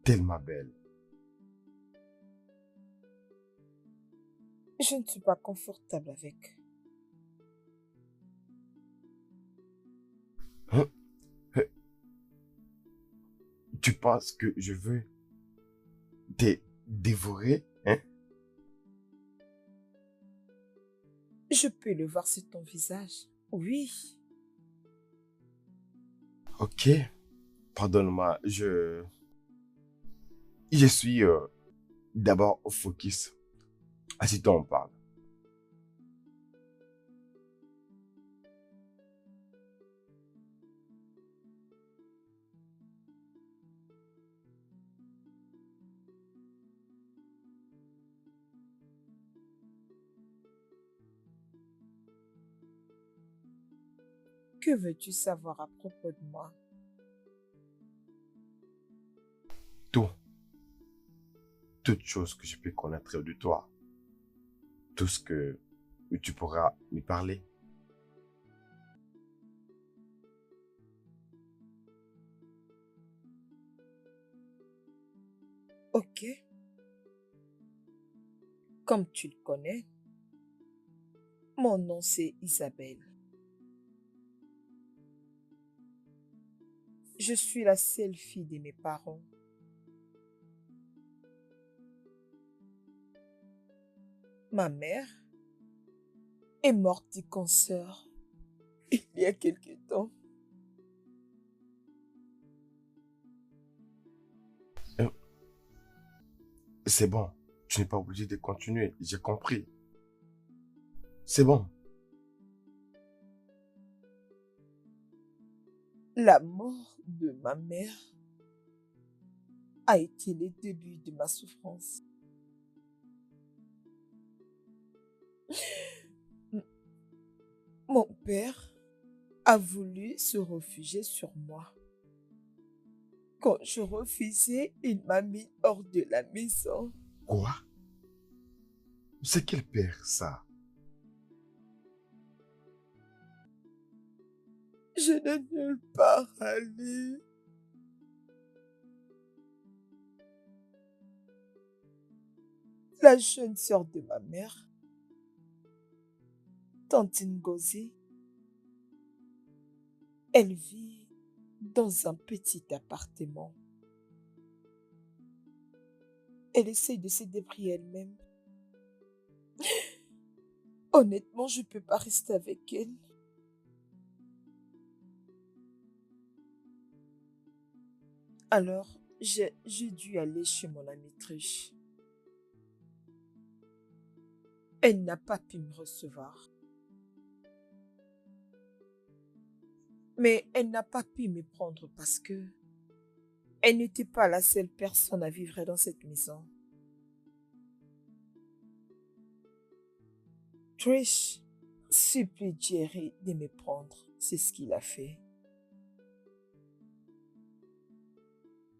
Speaker 4: tellement belle.
Speaker 1: Je ne suis pas confortable avec.
Speaker 4: Hein? Tu penses que je veux te dévorer, hein?
Speaker 1: Je peux le voir sur ton visage. Oui.
Speaker 4: Ok. Pardonne-moi, je suis d'abord au focus. Assis-toi, on parle.
Speaker 1: Que veux-tu savoir à propos de moi?
Speaker 4: Tout. Toute chose que je peux connaître de toi. Tout ce que tu pourras me parler.
Speaker 1: Ok. Comme tu le connais, mon nom c'est Isabelle. Je suis la seule fille de mes parents. Ma mère est morte du cancer il y a quelque temps.
Speaker 4: C'est bon. Tu n'es pas obligé de continuer. J'ai compris. C'est bon.
Speaker 1: La mort de ma mère a été le début de ma souffrance. Mon père a voulu se réfugier sur moi. Quand je refusais, il m'a mis hors de la maison.
Speaker 4: Quoi? C'est quel père, ça?
Speaker 1: Je n'ai nulle part à aller. la jeune sœur de ma mère, Tante Ngozi, elle vit dans un petit appartement. Elle essaye de se débrouiller elle-même. Honnêtement, je ne peux pas rester avec elle. Alors, j'ai dû aller chez mon amie Trish. Elle n'a pas pu me recevoir. Mais elle n'a pas pu me prendre parce que elle n'était pas la seule personne à vivre dans cette maison. Trish supplie Jerry de me prendre. C'est ce qu'il a fait.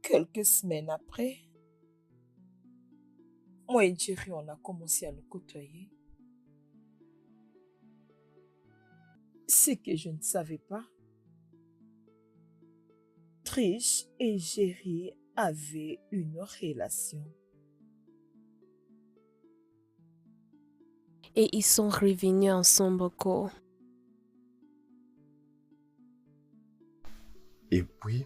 Speaker 1: Quelques semaines après, moi et Jerry, on a commencé à nous côtoyer. Ce que je ne savais pas, Trish et Jerry avaient une relation.
Speaker 9: Et ils sont revenus ensemble encore.
Speaker 4: Et puis,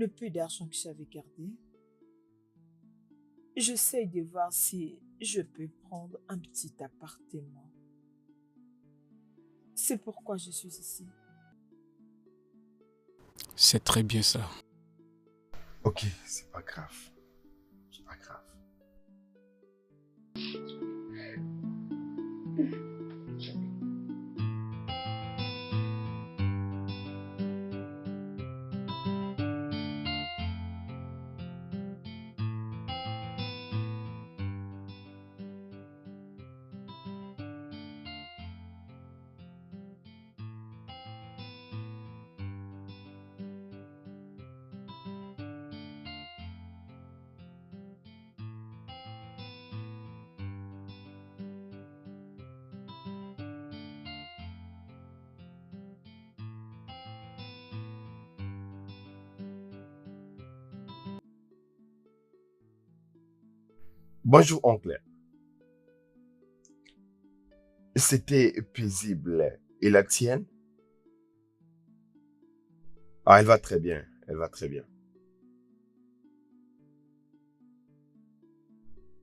Speaker 1: Le peu d'argent que j'avais gardé, j'essaie de voir si je peux prendre un petit appartement. C'est pourquoi je suis ici.
Speaker 5: C'est très bien ça.
Speaker 4: ok, c'est pas grave. C'est pas grave. Bonjour, oncle. C'était paisible. Et la tienne? Ah, elle va très bien. Elle va très bien.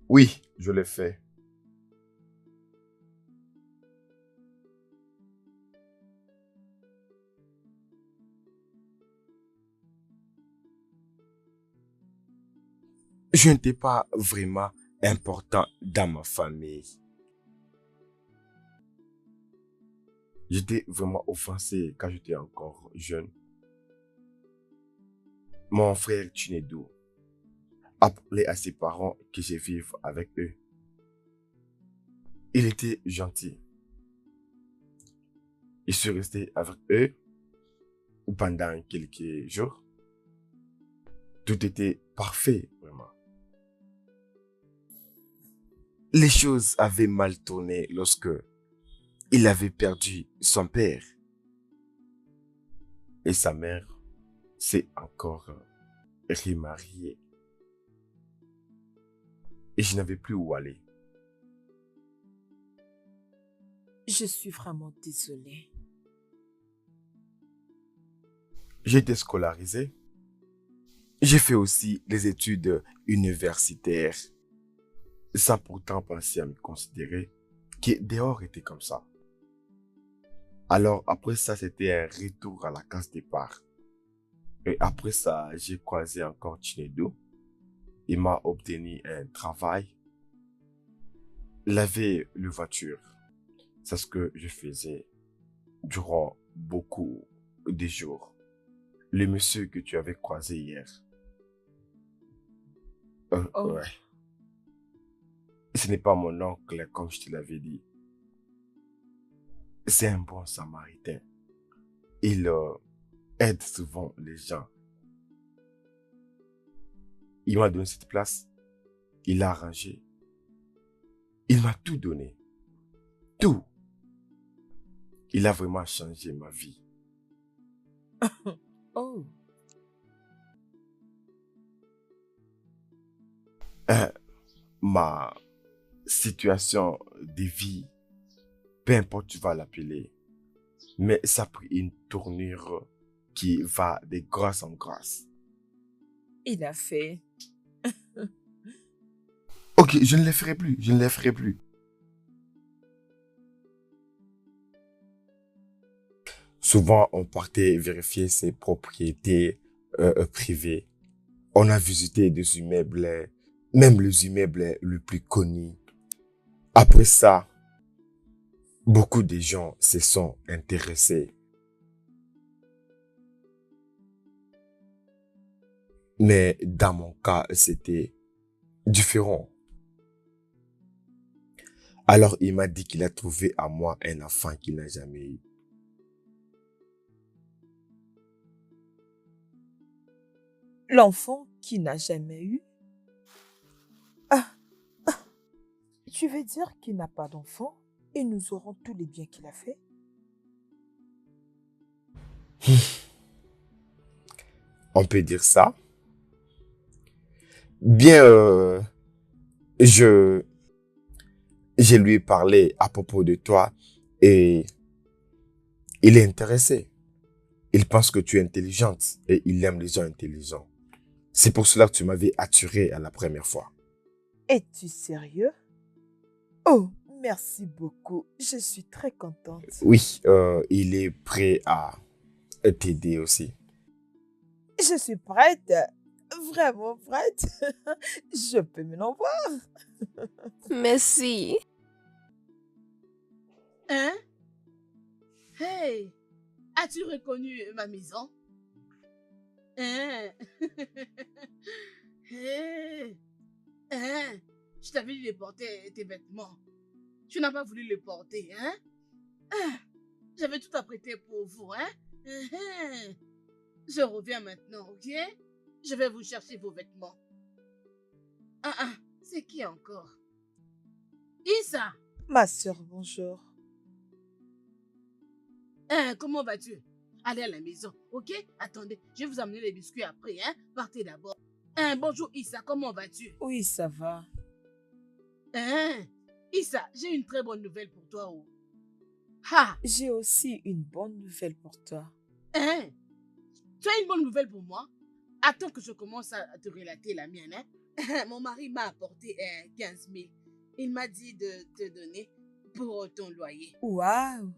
Speaker 4: Oui, je l'ai fait. Je n'étais pas vraiment important dans ma famille. J'étais vraiment offensé quand j'étais encore jeune. Mon frère Chinedu appelait à ses parents que je vive avec eux. Il était gentil. Je suis resté avec eux pendant quelques jours. Tout était parfait, vraiment. Les choses avaient mal tourné lorsque il avait perdu son père. Et sa mère s'est encore remariée. Et je n'avais plus où aller.
Speaker 1: Je suis vraiment désolée.
Speaker 4: J'ai été scolarisé. J'ai fait aussi les études universitaires, sans pourtant penser à me considérer que dehors était comme ça. Alors après ça, c'était un retour à la case départ. Et après ça, j'ai croisé encore Chinedu. Il m'a obtenu un travail. Laver les voitures. C'est ce que je faisais durant beaucoup de jours. Le monsieur que tu avais croisé hier.
Speaker 1: Oh.
Speaker 4: Ouais. Ce n'est pas mon oncle, comme je te l'avais dit. C'est un bon samaritain. Il aide souvent les gens. Il m'a donné cette place. Il a arrangé. Il m'a tout donné. Tout. Il a vraiment changé ma vie.
Speaker 1: Oh.
Speaker 4: Ma situation de vie, peu importe tu vas l'appeler, mais ça a pris une tournure qui va de grâce en grâce.
Speaker 1: Il a fait.
Speaker 4: Ok, je ne les ferai plus, je ne les ferai plus. Souvent, on partait vérifier ses propriétés privées. On a visité des immeubles, même les immeubles les plus connus. Après ça, beaucoup de gens se sont intéressés. Mais dans mon cas, c'était différent. Alors, il m'a dit qu'il a trouvé à moi un enfant qu'il n'a jamais eu.
Speaker 1: L'enfant qui n'a jamais eu. Tu veux dire qu'il n'a pas d'enfant et nous aurons tous les biens qu'il a fait?
Speaker 4: On peut dire ça. Bien, je lui ai parlé à propos de toi et il est intéressé. Il pense que tu es intelligente et il aime les gens intelligents. C'est pour cela que tu m'avais attiré à la première fois.
Speaker 1: Es-tu sérieux? Oh, merci beaucoup. Je suis très contente.
Speaker 4: Oui, il est prêt à t'aider aussi.
Speaker 1: Je suis prête. Vraiment prête. Je peux me l'envoyer.
Speaker 9: Merci.
Speaker 3: Hein? Hey! As-tu reconnu ma maison? Hein? Hey! Hein? Je t'avais dit de porter tes vêtements. Tu n'as pas voulu les porter, hein? Hein? J'avais tout apprêté pour vous, hein? Hein? Je reviens maintenant, ok? Je vais vous chercher vos vêtements. C'est qui encore? Issa!
Speaker 1: Ma sœur, bonjour.
Speaker 3: Comment vas-tu? Allez à la maison, ok? Attendez, je vais vous amener les biscuits après, hein? Partez d'abord. Bonjour Issa, comment vas-tu?
Speaker 1: Oui, ça va.
Speaker 3: Issa, j'ai une très bonne nouvelle pour toi. Oh. Ha!
Speaker 1: J'ai aussi une bonne nouvelle pour toi.
Speaker 3: Tu as une bonne nouvelle pour moi? Attends que je commence à te relater la mienne, hein? Mon mari m'a apporté 15 000. Il m'a dit de te donner pour ton loyer.
Speaker 1: Waouh!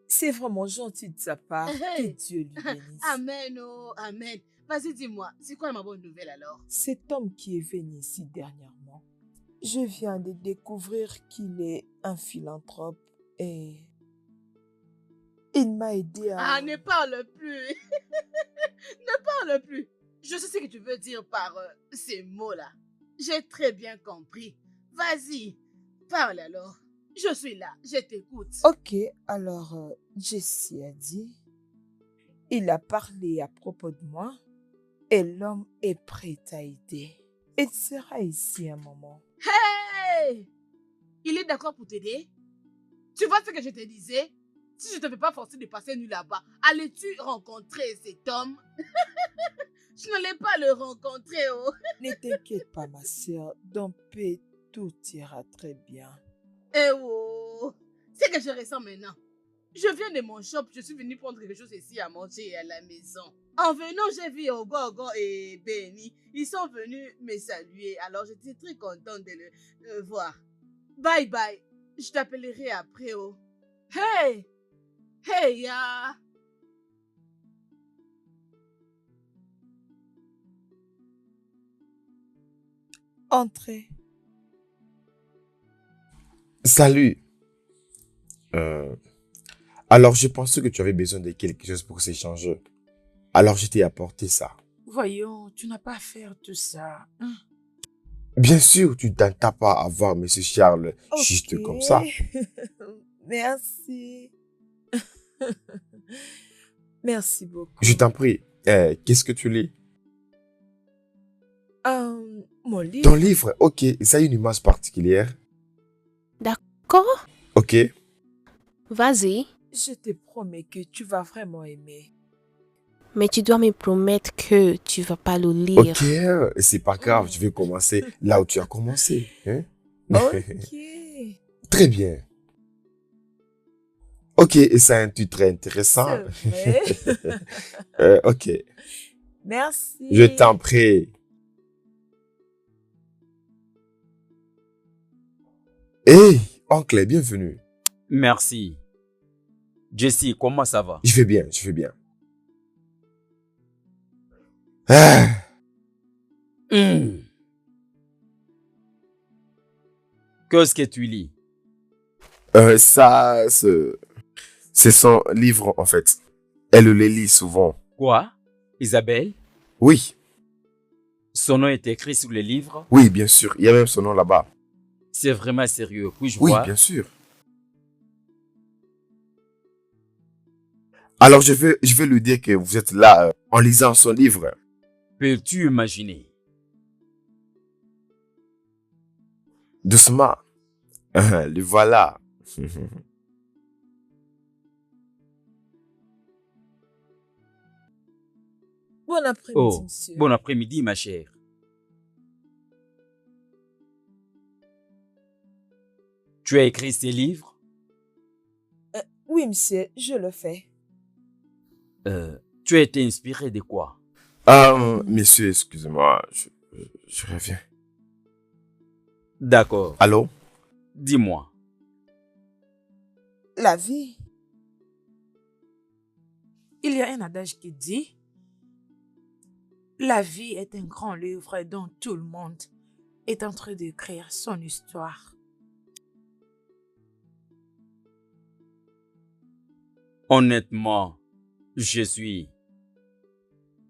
Speaker 1: C'est vraiment gentil de sa part. Que Dieu lui bénisse.
Speaker 3: Amen, oh, amen. Vas-y, dis-moi, c'est quoi ma bonne nouvelle alors?
Speaker 1: Cet homme qui est venu ici dernièrement, je viens de découvrir qu'il est un philanthrope et il m'a aidé à...
Speaker 3: Ah, ne parle plus. Ne parle plus. Je sais ce que tu veux dire par ces mots-là. J'ai très bien compris. Vas-y, parle alors. Je suis là, je t'écoute.
Speaker 1: Ok, alors Jessie a dit, il a parlé à propos de moi et l'homme est prêt à aider. Il sera ici un moment.
Speaker 3: Hey! Il est d'accord pour t'aider? Tu vois ce que je te disais? Si je ne t'avais pas forcé de passer nuit là-bas, allais-tu rencontrer cet homme? Je n'allais pas le rencontrer, oh.
Speaker 1: Ne t'inquiète pas, ma soeur. Dans paix, tout ira très bien.
Speaker 3: Eh oh! C'est que je ressens maintenant. Je viens de mon shop, je suis venue prendre quelque chose ici à manger à la maison. En venant, j'ai vu Ogogo et Benny. Ils sont venus me saluer, alors j'étais très contente de le voir. Bye bye. Je t'appellerai après, oh. Hey! Hey, ya!
Speaker 1: Entrez.
Speaker 4: Salut. Alors, je pensais que tu avais besoin de quelque chose pour s'échanger. Alors, je t'ai apporté ça.
Speaker 8: Voyons, tu n'as pas à faire tout ça. Hein?
Speaker 4: Bien sûr, tu t'entends pas à voir M. Charles juste comme ça.
Speaker 1: Merci. Merci beaucoup.
Speaker 4: Je t'en prie. Qu'est-ce que tu lis?
Speaker 1: Mon livre.
Speaker 4: Ton livre, ok. Ça a une image particulière.
Speaker 9: D'accord.
Speaker 4: Ok.
Speaker 9: Vas-y.
Speaker 1: Je te promets que tu vas vraiment aimer.
Speaker 9: Mais tu dois me promettre que tu vas pas le lire.
Speaker 4: Ok, c'est pas grave, je vais commencer là où tu as commencé. Hein?
Speaker 1: Ok.
Speaker 4: Très bien. Ok, et c'est un titre très intéressant.
Speaker 1: C'est vrai.
Speaker 4: Ok,
Speaker 1: Merci.
Speaker 4: je t'en prie. Hey, oncle, bienvenue.
Speaker 2: Merci. Jesse, comment ça va?
Speaker 4: Je vais bien, je vais bien. Ah,
Speaker 2: Hmm. Qu'est-ce que tu lis?
Speaker 4: ça, c'est son livre, en fait. Elle le lit souvent.
Speaker 2: Quoi? Isabelle?
Speaker 4: Oui,
Speaker 2: Son nom est écrit sur le livre?
Speaker 4: oui, bien sûr. Il y a même son nom là-bas.
Speaker 2: C'est vraiment sérieux. Puis-je
Speaker 4: Oui,
Speaker 2: voir?
Speaker 4: bien sûr. Alors, je vais lui dire que vous êtes là en lisant son livre.
Speaker 2: Peux-tu imaginer?
Speaker 4: Doucement. Le voilà.
Speaker 1: Bon après-midi,
Speaker 2: Oh,
Speaker 1: monsieur.
Speaker 2: bon après-midi, ma chère. Tu as écrit ces livres?
Speaker 1: Oui, monsieur, je le fais.
Speaker 2: Tu as été inspiré de quoi?
Speaker 4: Monsieur, excusez-moi, je reviens.
Speaker 2: D'accord.
Speaker 4: Allô?
Speaker 2: Dis-moi.
Speaker 1: La vie.
Speaker 8: Il y a un adage qui dit: la vie est un grand livre dont tout le monde est en train d'écrire son histoire.
Speaker 2: Honnêtement, je suis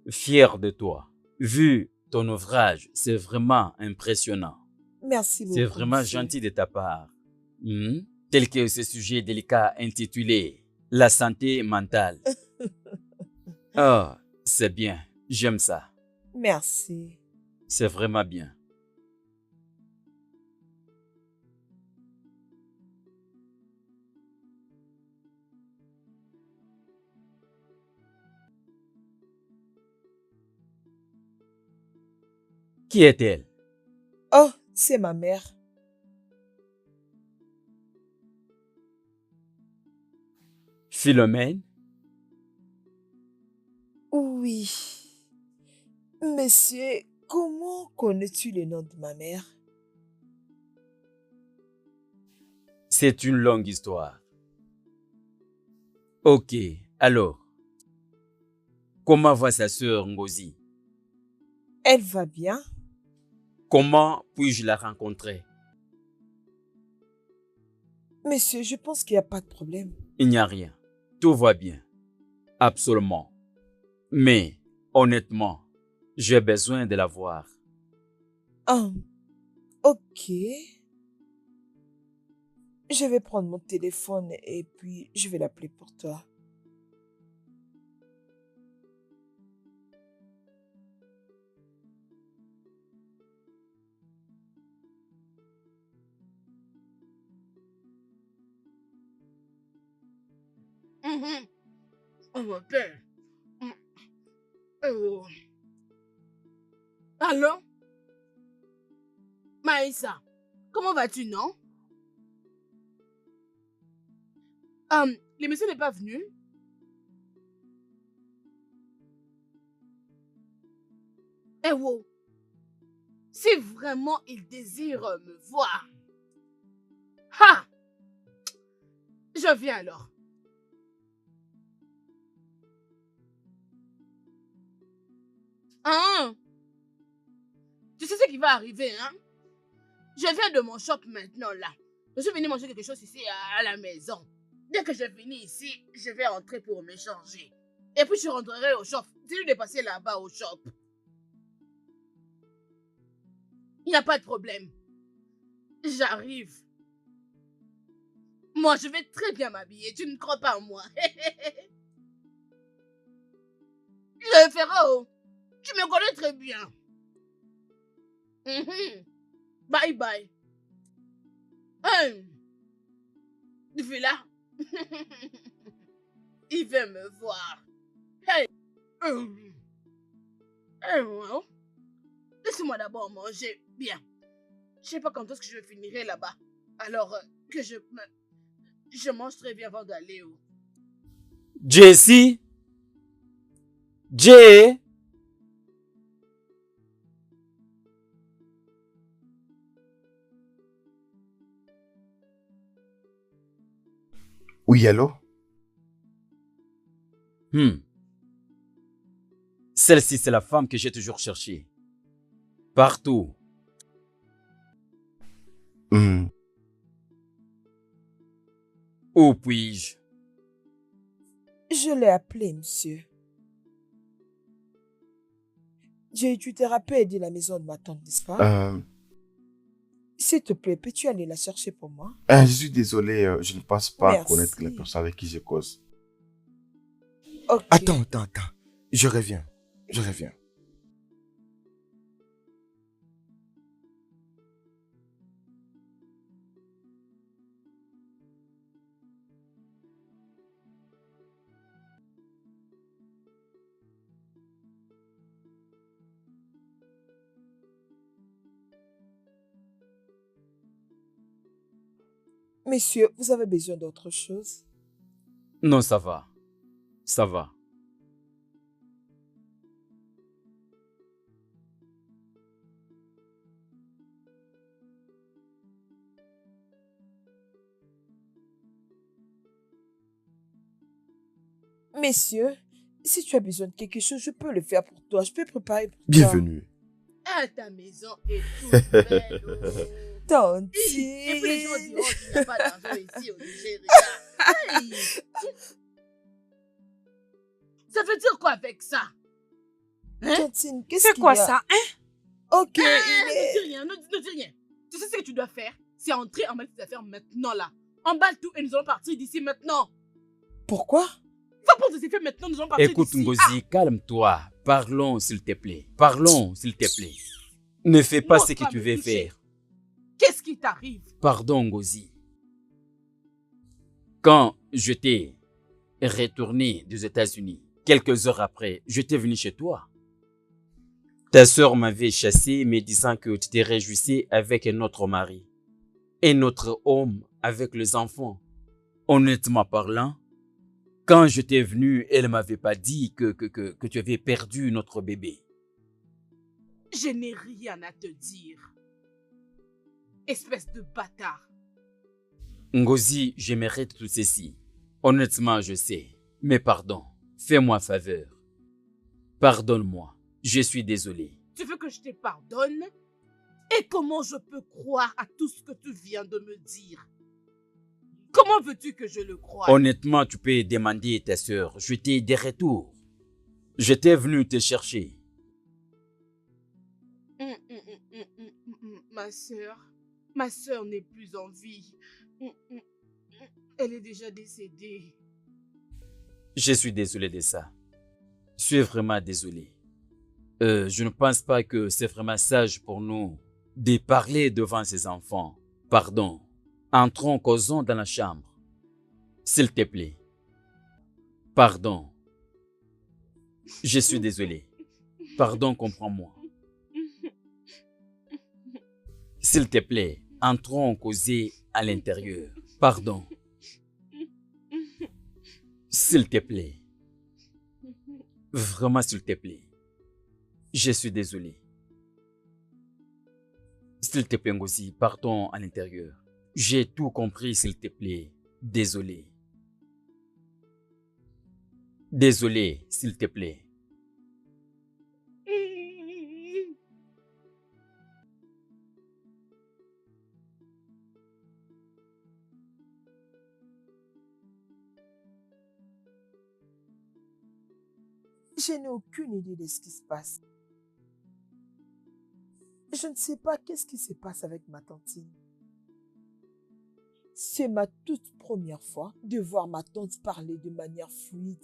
Speaker 2: fier de toi. Vu ton ouvrage, c'est vraiment impressionnant.
Speaker 1: Merci beaucoup.
Speaker 2: C'est vraiment
Speaker 1: monsieur.
Speaker 2: gentil de ta part. Tel que ce sujet délicat intitulé La santé mentale. Oh, c'est bien. J'aime ça.
Speaker 1: Merci.
Speaker 2: C'est vraiment bien. Qui est-elle?
Speaker 1: Oh, c'est ma mère.
Speaker 2: Philomène?
Speaker 1: Oui. Monsieur, comment connais-tu le nom de ma mère?
Speaker 2: C'est une longue histoire. Ok, alors, comment va sa sœur Ngozi?
Speaker 1: Elle va bien?
Speaker 2: Comment puis-je la rencontrer?
Speaker 1: Monsieur, je pense qu'il n'y a pas de problème.
Speaker 2: Il n'y a rien. Tout va bien. Absolument. Mais, honnêtement, j'ai besoin de la voir.
Speaker 1: Ok. Je vais prendre mon téléphone et puis je vais l'appeler pour toi.
Speaker 6: Oh, mon père. Oh. Allô? Maïssa, comment vas-tu, non? Le monsieur n'est pas venu? Eh wow! Si vraiment il désire me voir, ha! Je viens alors. Hein? Tu sais ce qui va arriver, hein? Je viens de mon shop maintenant, là. Je suis venu manger quelque chose ici à la maison. Dès que je finis ici, je vais entrer pour me changer. Et puis je rentrerai au shop. Dis-lui de passer là-bas au shop. Il n'y a pas de problème. J'arrive. Moi, je vais très bien m'habiller. Tu ne crois pas en moi. Je le ferai, oh. Tu me connais très bien. Bye bye. Tu es là? Il veut me voir. Hey. Ouais. Laissez-moi d'abord manger. Bien. Je sais pas quand est-ce que je finirai là-bas. Alors que je mange très bien avant d'aller où.
Speaker 2: Jessie? Jay?
Speaker 4: Oui, allô?
Speaker 2: Celle-ci, c'est la femme que j'ai toujours cherchée. Partout. Où puis-je?
Speaker 1: Je l'ai appelé, monsieur. Tu te rappelles de la maison de ma tante, n'est-ce pas? S'il te plaît, peux-tu aller la chercher pour moi?
Speaker 4: Je suis désolé, je ne pense pas
Speaker 1: Merci.
Speaker 4: connaître la personne avec qui je cause.
Speaker 1: Ok.
Speaker 4: Attends. Je reviens.
Speaker 1: Monsieur, vous avez besoin d'autre chose?
Speaker 2: Non, ça va. Ça va.
Speaker 1: Monsieur, si tu as besoin de quelque chose, je peux le faire pour toi. Je peux préparer pour toi.
Speaker 4: Bienvenue.
Speaker 6: Ah, ta maison est toute belle.
Speaker 1: Tante.
Speaker 6: Et puis les gens diront qu'il n'y a pas d'argent ici au Nigeria. Hey. Ça veut dire quoi avec ça? Hein?
Speaker 1: Tantine, qu'est-ce
Speaker 8: C'est
Speaker 1: qu'il
Speaker 8: quoi
Speaker 1: y a?
Speaker 8: ça, hein?
Speaker 6: Ne
Speaker 1: Ok,
Speaker 6: dis rien, ne dis rien. Tu sais ce que tu dois faire? C'est entrer, emballer tes affaires maintenant là. Emballe tout et nous allons partir d'ici maintenant.
Speaker 1: Pourquoi?
Speaker 6: Va prendre tes effets maintenant, nous allons partir
Speaker 2: Écoute,
Speaker 6: d'ici.
Speaker 2: Ngozi, calme-toi. Parlons, s'il te plaît. Ne fais pas
Speaker 6: Non,
Speaker 2: ce que
Speaker 6: pas
Speaker 2: tu
Speaker 6: me
Speaker 2: veux
Speaker 6: toucher.
Speaker 2: faire.
Speaker 6: Qu'est-ce qui t'arrive?
Speaker 2: Pardon, Ngozi. Quand je t'ai retourné des États-Unis, quelques heures après, je t'ai venu chez toi. Ta sœur m'avait chassé, me disant que tu t'es réjouissé avec un autre mari. Un autre homme avec les enfants. Honnêtement parlant, quand je t'ai venu, elle m'avait pas dit que tu avais perdu notre bébé.
Speaker 6: Je n'ai rien à te dire. Espèce de bâtard.
Speaker 2: Ngozi, je mérite tout ceci. Honnêtement, je sais. Mais pardon, fais-moi faveur. Pardonne-moi. Je suis désolé.
Speaker 6: Tu veux que je te pardonne? Et comment je peux croire à tout ce que tu viens de me dire? Comment veux-tu que je le croie?
Speaker 2: Honnêtement, tu peux demander à ta sœur. Je t'ai des retours. J'étais venu te chercher.
Speaker 6: Ma sœur n'est plus en vie. Elle est déjà décédée.
Speaker 2: Je suis désolé de ça. Je suis vraiment désolé. Je ne pense pas que c'est vraiment sage pour nous de parler devant ces enfants. Pardon. Entrons, causons dans la chambre. S'il te plaît. Pardon. Je suis désolé. Pardon, comprends-moi. S'il te plaît, entrons causer à l'intérieur. Pardon. S'il te plaît. Vraiment, s'il te plaît. Je suis désolé. S'il te plaît, Ngozi, partons à l'intérieur. J'ai tout compris, s'il te plaît. Désolé. Désolé, s'il te plaît.
Speaker 1: Je n'ai aucune idée de ce qui se passe. Je ne sais pas qu'est-ce qui se passe avec ma tantine. C'est ma toute première fois de voir ma tante parler de manière fluide.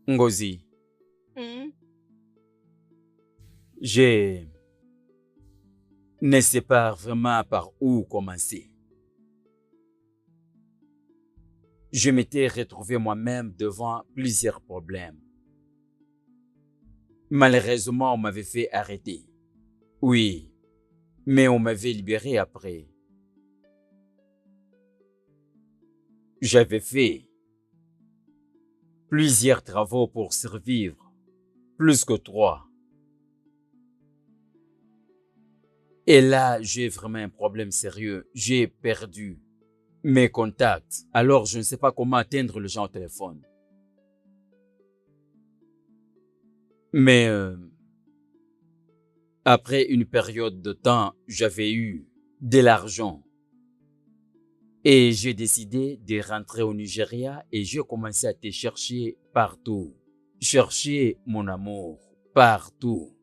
Speaker 2: Ngozi, Je ne sais pas vraiment par où commencer. Je m'étais retrouvé moi-même devant plusieurs problèmes. Malheureusement, on m'avait fait arrêter. Oui, mais on m'avait libéré après. J'avais fait plusieurs travaux pour survivre, plus que 3. Et là, j'ai vraiment un problème sérieux. J'ai perdu mes contacts. Alors, je ne sais pas comment atteindre les gens au téléphone. Mais après une période de temps, j'avais eu de l'argent. Et j'ai décidé de rentrer au Nigeria et j'ai commencé à te chercher partout. Chercher mon amour partout.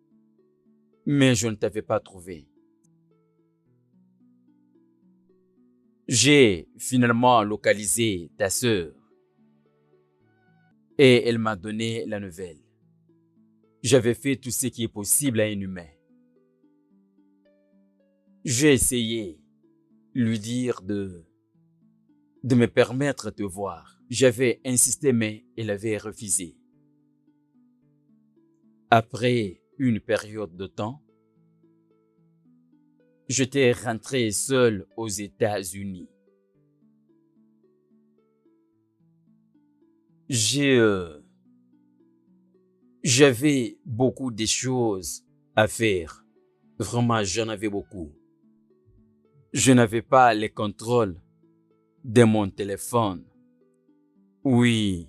Speaker 2: Mais je ne t'avais pas trouvé. J'ai finalement localisé ta sœur et elle m'a donné la nouvelle. J'avais fait tout ce qui est possible à un humain. J'ai essayé de lui dire de me permettre de te voir. J'avais insisté mais elle avait refusé. Après une période de temps, j'étais rentré seul aux États-Unis. J'avais beaucoup de choses à faire. Vraiment, j'en avais beaucoup. Je n'avais pas le contrôle de mon téléphone. Oui.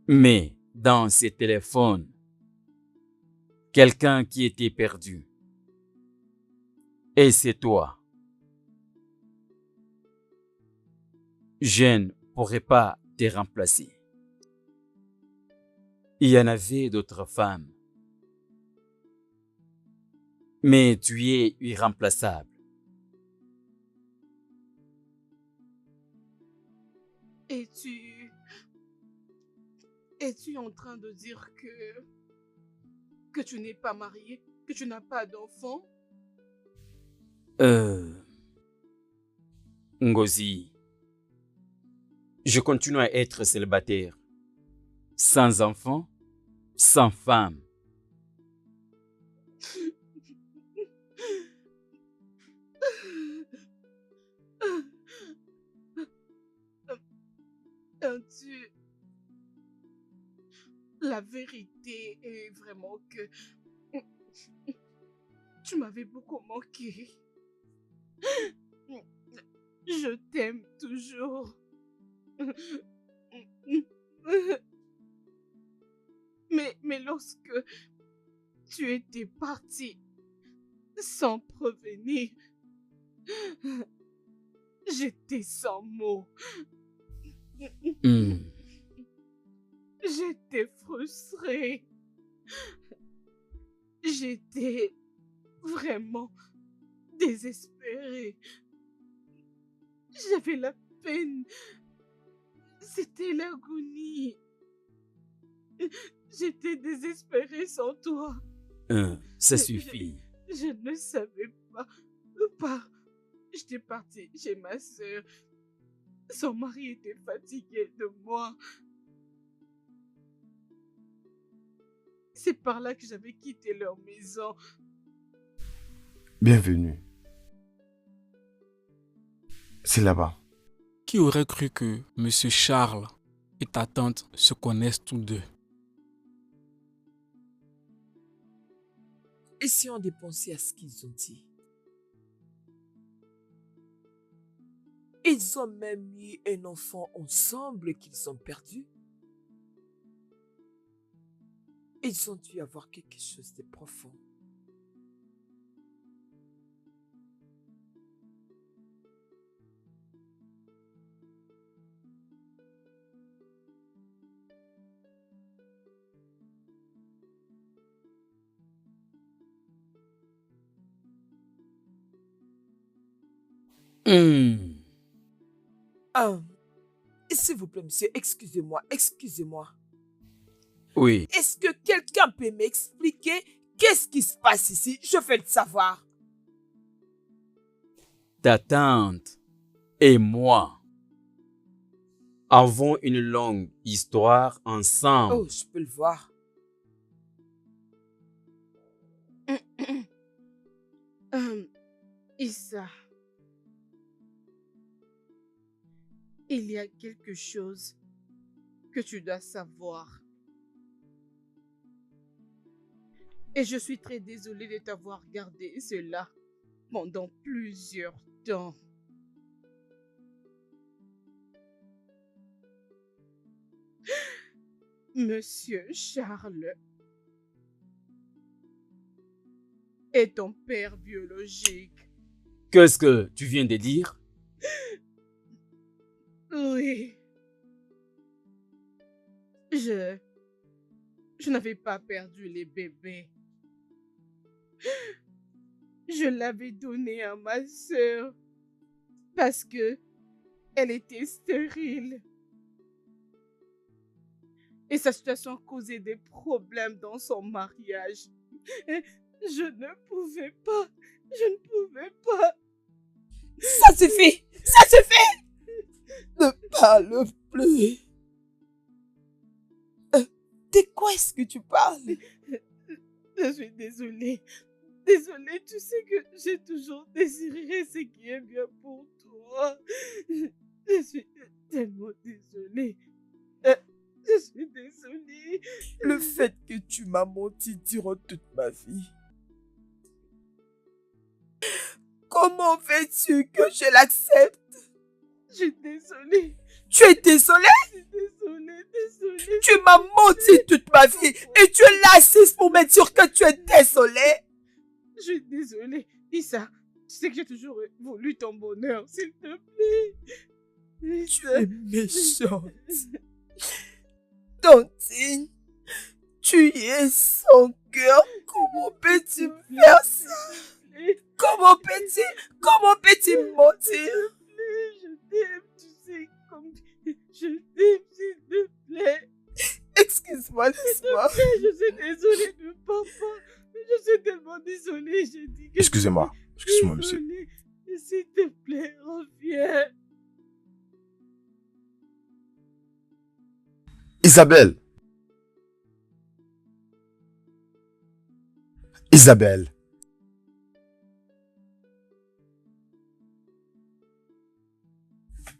Speaker 2: Mais dans ce téléphone, quelqu'un qui était perdu. Et c'est toi. Je ne pourrais pas te remplacer. Il y en avait d'autres femmes. Mais tu es irremplaçable.
Speaker 6: Es-tu en train de dire que tu n'es pas marié, que tu n'as pas d'enfant?
Speaker 2: Ngozi, je continue à être célibataire, sans enfant, sans femme.
Speaker 6: La vérité est vraiment que tu m'avais beaucoup manqué. Je t'aime toujours. Mais lorsque tu étais parti sans prévenir, j'étais sans mots. J'étais frustrée. J'étais vraiment désespérée. J'avais la peine. C'était l'agonie. J'étais désespérée sans toi.
Speaker 2: Ça suffit.
Speaker 6: Je ne savais pas. J'étais partie chez ma sœur. Son mari était fatigué de moi. C'est par là que j'avais quitté leur maison.
Speaker 4: Bienvenue. C'est là-bas.
Speaker 5: Qui aurait cru que M. Charles et ta tante se connaissent tous deux?
Speaker 1: Et si on dépensait à ce qu'ils ont dit? Ils ont même eu un enfant ensemble qu'ils ont perdu. Ils ont dû avoir quelque chose de profond. S'il vous plaît, monsieur, excusez-moi.
Speaker 2: Oui.
Speaker 1: Est-ce que quelqu'un peut m'expliquer Qu'est-ce qui se passe ici? Je veux le savoir.
Speaker 2: Ta tante et moi avons une longue histoire ensemble.
Speaker 1: Oh, je peux le voir.
Speaker 6: Issa, il y a quelque chose que tu dois savoir. Et je suis très désolée de t'avoir gardé cela pendant plusieurs temps. Monsieur Charles est ton père biologique.
Speaker 2: Qu'est-ce que tu viens de dire?
Speaker 6: Oui. Je n'avais pas perdu les bébés. Je l'avais donné à ma sœur parce que elle était stérile. Et sa situation causait des problèmes dans son mariage. Et je ne pouvais pas. Je ne pouvais pas.
Speaker 1: Ça suffit! Ça suffit! Ne parle plus. De quoi est-ce que tu parles?
Speaker 6: Je suis désolée. Désolée, tu sais que j'ai toujours désiré ce qui est bien pour toi. Je suis tellement désolée. Je suis désolée.
Speaker 1: Le fait que tu m'as menti durant toute ma vie. Comment veux-tu que je l'accepte?
Speaker 6: Je suis désolée.
Speaker 1: Tu es désolée?
Speaker 6: Je suis désolée.
Speaker 1: Tu m'as menti toute ma vie et tu es là assise pour me dire que tu es désolée.
Speaker 6: Je suis désolée. Issa, tu sais que j'ai toujours voulu ton bonheur, s'il te plaît.
Speaker 1: Tu es méchante. Tantine, tu es sans cœur. Comment peux-tu me faire ça? Comment peux-tu me mentir?
Speaker 6: Je t'aime, tu sais, comme je t'aime, s'il te plaît.
Speaker 1: Excuse-moi, laisse-moi.
Speaker 6: Je suis désolée de papa. Je suis tellement désolée, j'ai dit que...
Speaker 4: Excusez-moi, monsieur.
Speaker 6: S'il te plaît, reviens.
Speaker 4: Isabelle. Isabelle.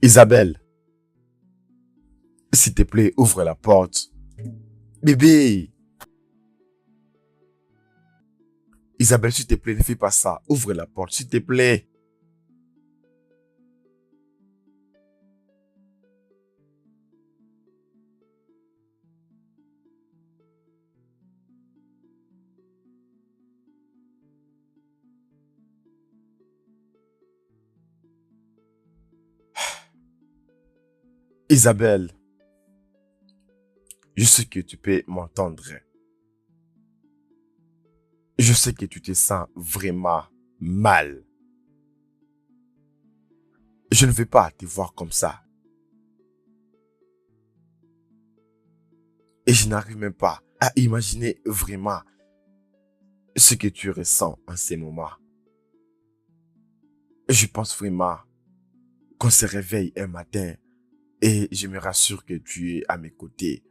Speaker 4: Isabelle. S'il te plaît, ouvre la porte. Bébé. Isabelle, s'il te plaît, ne fais pas ça. Ouvre la porte, s'il te plaît. Isabelle, je sais que tu peux m'entendre. Je sais que tu te sens vraiment mal. Je ne veux pas te voir comme ça. Et je n'arrive même pas à imaginer vraiment ce que tu ressens en ces moments. Je pense vraiment qu'on se réveille un matin et je me rassure que tu es à mes côtés.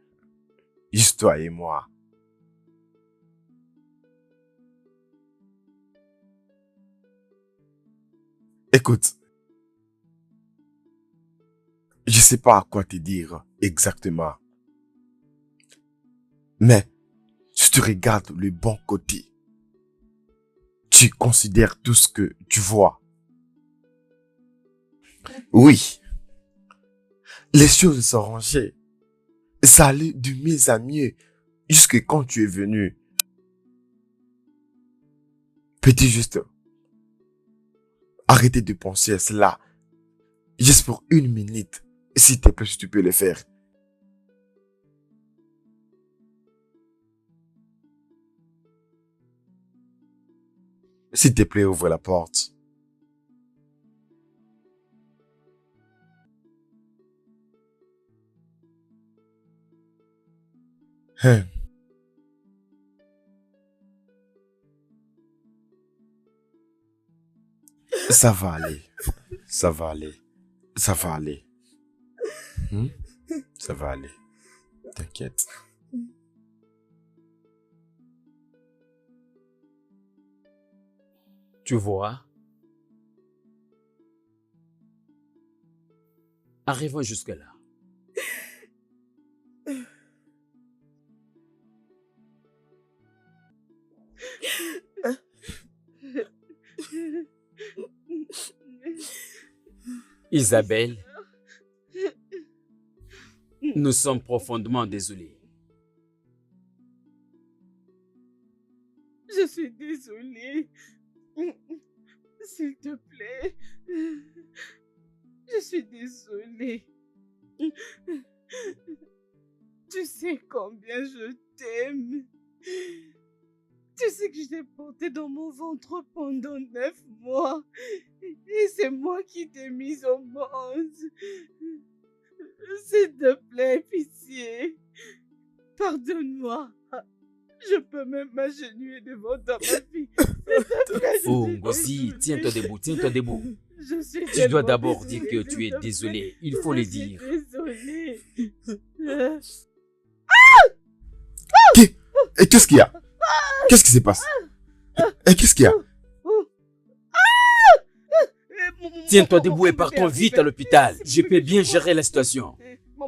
Speaker 4: Juste toi et moi. Écoute, je sais pas à quoi te dire exactement. Mais si tu regardes le bon côté, tu considères tout ce que tu vois. Oui, les choses sont rangées. Ça allait de mieux en mieux jusque quand tu es venu. Peux-tu juste arrêter de penser à cela juste pour une minute, s'il te plaît, si tu peux le faire. S'il te plaît, ouvre la porte. Hein. Ça va aller. Ça va aller. Ça va aller. Ça va aller. T'inquiète.
Speaker 2: Tu vois? Arrivons jusque-là. Isabelle, nous sommes profondément désolés.
Speaker 3: Je suis désolée. S'il te plaît. Je suis désolée. Tu sais combien je t'aime. Tu sais que je t'ai porté dans mon ventre pendant 9 mois. Et c'est moi qui t'ai mise au monde. S'il te plaît, pitié. Pardonne-moi. Je peux même m'agenouiller devant ta fille.
Speaker 2: Oh, Ngozi, tiens-toi debout, tiens-toi debout. Tu dois
Speaker 3: tellement
Speaker 2: d'abord dire
Speaker 3: désolée,
Speaker 2: que tu es
Speaker 3: s'il te plaît.
Speaker 2: désolé. Il faut le
Speaker 3: Je suis
Speaker 2: dire.
Speaker 3: désolée.
Speaker 4: Et qu'est-ce qu'il y a? Qu'est-ce qui se passe? Et qu'est-ce qu'il y a?
Speaker 2: Tiens-toi debout et partons vite à l'hôpital. Je peux bien gérer la situation.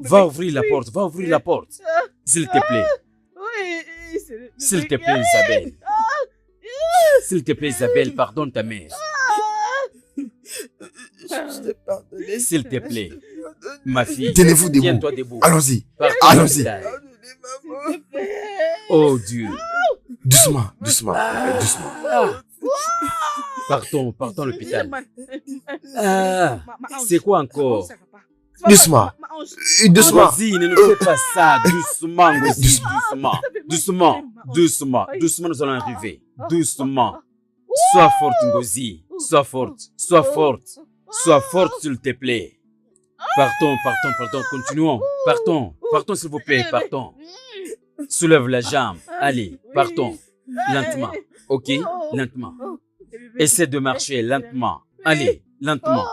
Speaker 2: Va ouvrir la porte, va ouvrir la porte. S'il te plaît. S'il te plaît, Isabelle. S'il te plaît, Isabelle, pardonne ta mère.
Speaker 1: Je t'ai pardonné.
Speaker 2: S'il te plaît. Ma fille,
Speaker 4: Tenez-vous debout.
Speaker 2: tiens-toi debout.
Speaker 4: Allons-y.
Speaker 2: Partons
Speaker 4: Allons-y.
Speaker 2: à l'hôpital. Oh Dieu.
Speaker 4: Doucement, doucement, doucement.
Speaker 2: Partons à l'hôpital. Ah, c'est quoi encore?
Speaker 4: Doucement. Doucement.
Speaker 2: Vas-y, ne nous fais pas ça. Doucement, Ngozi, doucement. Doucement, doucement, doucement, nous allons arriver. Doucement. Sois forte, Ngozi. Sois forte, sois forte. Sois forte, s'il te plaît. Partons, continuons. Partons, s'il vous plaît, partons. Soulève la jambe. Allez, partons. Lentement, ok? Lentement. Essaie de marcher lentement. Allez, lentement.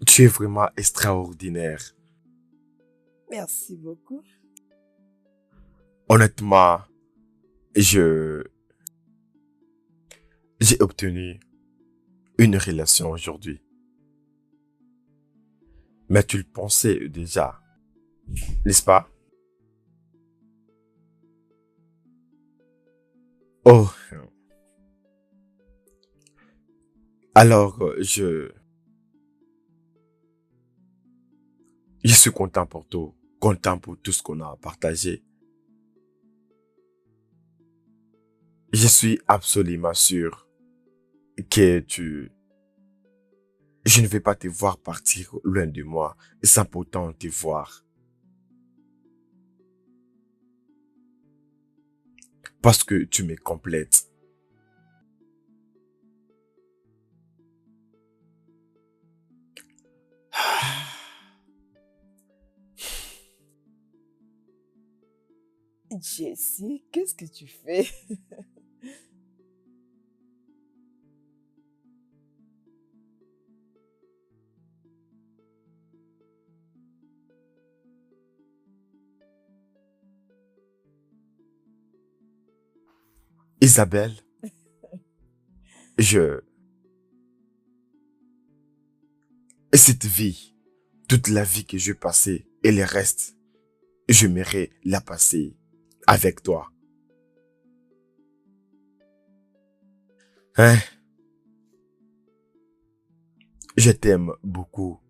Speaker 4: Tu es vraiment extraordinaire.
Speaker 1: Merci beaucoup.
Speaker 4: Honnêtement, j'ai obtenu une relation aujourd'hui. Mais tu le pensais déjà, n'est-ce pas? Oh. Alors, je suis content pour tout, content pour tout ce qu'on a partagé. Je suis absolument sûr que je ne vais pas te voir partir loin de moi sans pourtant te voir. Parce que tu me complètes.
Speaker 1: Jessie, qu'est-ce que tu fais?
Speaker 4: Isabelle, cette vie, toute la vie que je passais et le reste, j'aimerais la passer avec toi. Hein? Je t'aime beaucoup.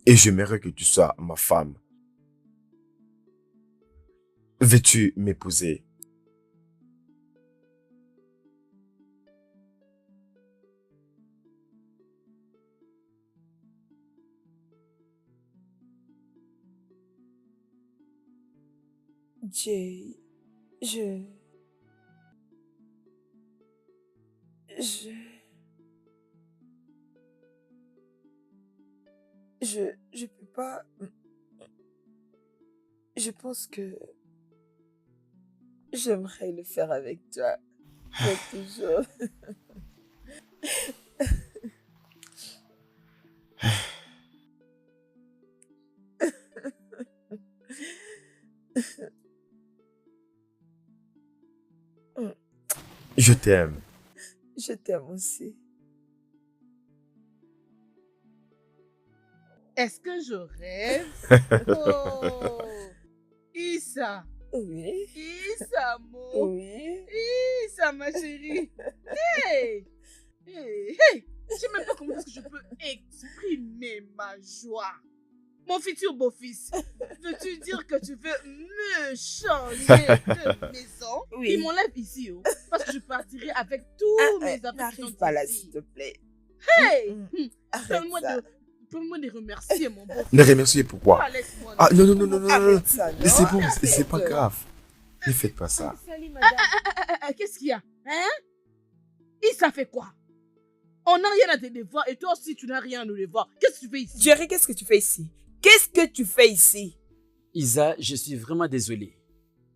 Speaker 4: Et j'aimerais que tu sois ma femme. Veux-tu m'épouser?
Speaker 1: Jay, je peux pas. Je pense que J'aimerais le faire avec toi. Mais toujours.
Speaker 4: Je t'aime.
Speaker 1: Je t'aime aussi.
Speaker 6: Est-ce que je rêve? Oh! Issa!
Speaker 1: Oui.
Speaker 6: Issa, mon!
Speaker 1: Oui.
Speaker 6: Issa, ma chérie! Hey! Hey! Hey! Je sais même pas comment est-ce que je peux exprimer ma joie. Mon futur beau-fils, veux-tu dire que tu veux me changer de maison?
Speaker 1: Oui.
Speaker 6: Ils m'enlèvent ici, oh, parce que je partirai avec tous mes affaires.
Speaker 1: N'arrive pas là, s'il te plaît.
Speaker 6: Hey!
Speaker 1: Arrête
Speaker 6: Donne-moi
Speaker 1: ça.
Speaker 6: Donne-moi de remercier mon beau-fils.
Speaker 4: Ne remerciez pourquoi?
Speaker 6: Ah, laisse-moi.
Speaker 4: Ah non, non, non, non, non, non.
Speaker 1: Arrête ça, non.
Speaker 4: Mais c'est bon,
Speaker 1: Arrête.
Speaker 4: c'est pas grave. Ne faites pas ça.
Speaker 3: Salut, madame.
Speaker 6: Qu'est-ce qu'il y a? Hein? Et ça fait quoi? On n'a rien à te devoir et toi aussi tu n'as rien à nous devoir. Qu'est-ce que tu fais ici?
Speaker 1: Jerry, qu'est-ce que tu fais ici? Qu'est-ce que tu fais ici?
Speaker 2: Isa, je suis vraiment désolé.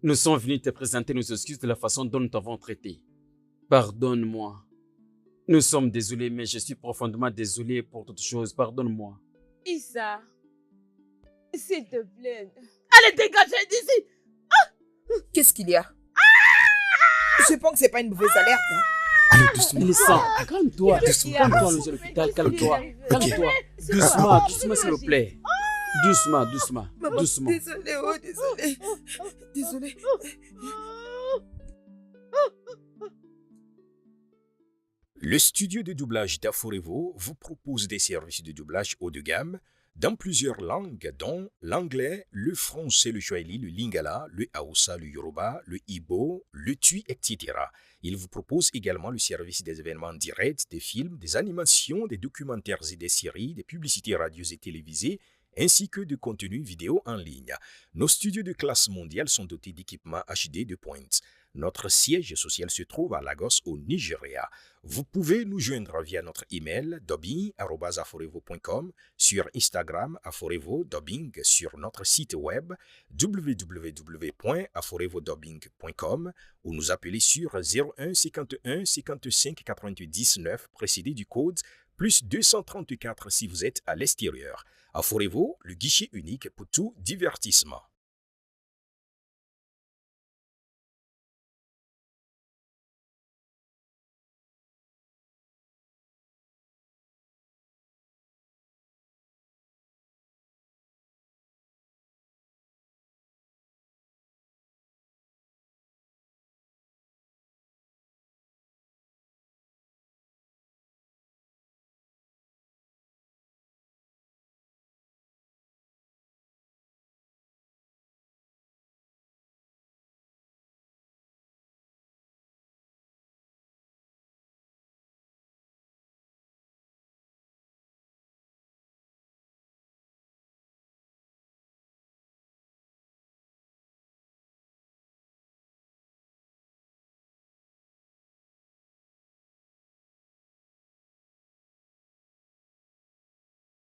Speaker 2: Nous sommes venus te présenter nos excuses de la façon dont nous t'avons traité. Pardonne-moi. Nous sommes désolés, mais je suis profondément désolé pour toute chose. Pardonne-moi.
Speaker 3: Issa, s'il te plaît.
Speaker 6: Allez, dégagez d'ici!
Speaker 1: Qu'est-ce qu'il y a? Je pense que c'est pas une mauvaise alerte. Hein?
Speaker 4: Allez, doucement.
Speaker 2: Il est sang. Calme-toi.
Speaker 3: Doucement.
Speaker 2: Calme-toi, nous à l'hôpital. Calme-toi. Calme-toi. Doucement, doucement, s'il vous plaît. Doucement, doucement,
Speaker 1: Maman,
Speaker 2: doucement.
Speaker 1: désolé, oh, désolé. Désolé.
Speaker 11: Le studio de doublage d'Aforevo vous propose des services de doublage haut de gamme dans plusieurs langues, dont l'anglais, le français, le swahili, le lingala, le hausa, le yoruba, le igbo, le tui, etc. Il vous propose également le service des événements directs, des films, des animations, des documentaires et des séries, des publicités radio et télévisées, ainsi que de contenus vidéo en ligne. Nos studios de classe mondiale sont dotés d'équipements HD de pointe. Notre siège social se trouve à Lagos, au Nigeria. Vous pouvez nous joindre via notre email dubbing@aforevo.com, sur Instagram Aforevo Dubbing, sur notre site web www.aforevodubbing.com ou nous appeler sur 01 51 55 88 19 précédé du code plus 234 si vous êtes à l'extérieur. Aforevo, le guichet unique pour tout divertissement.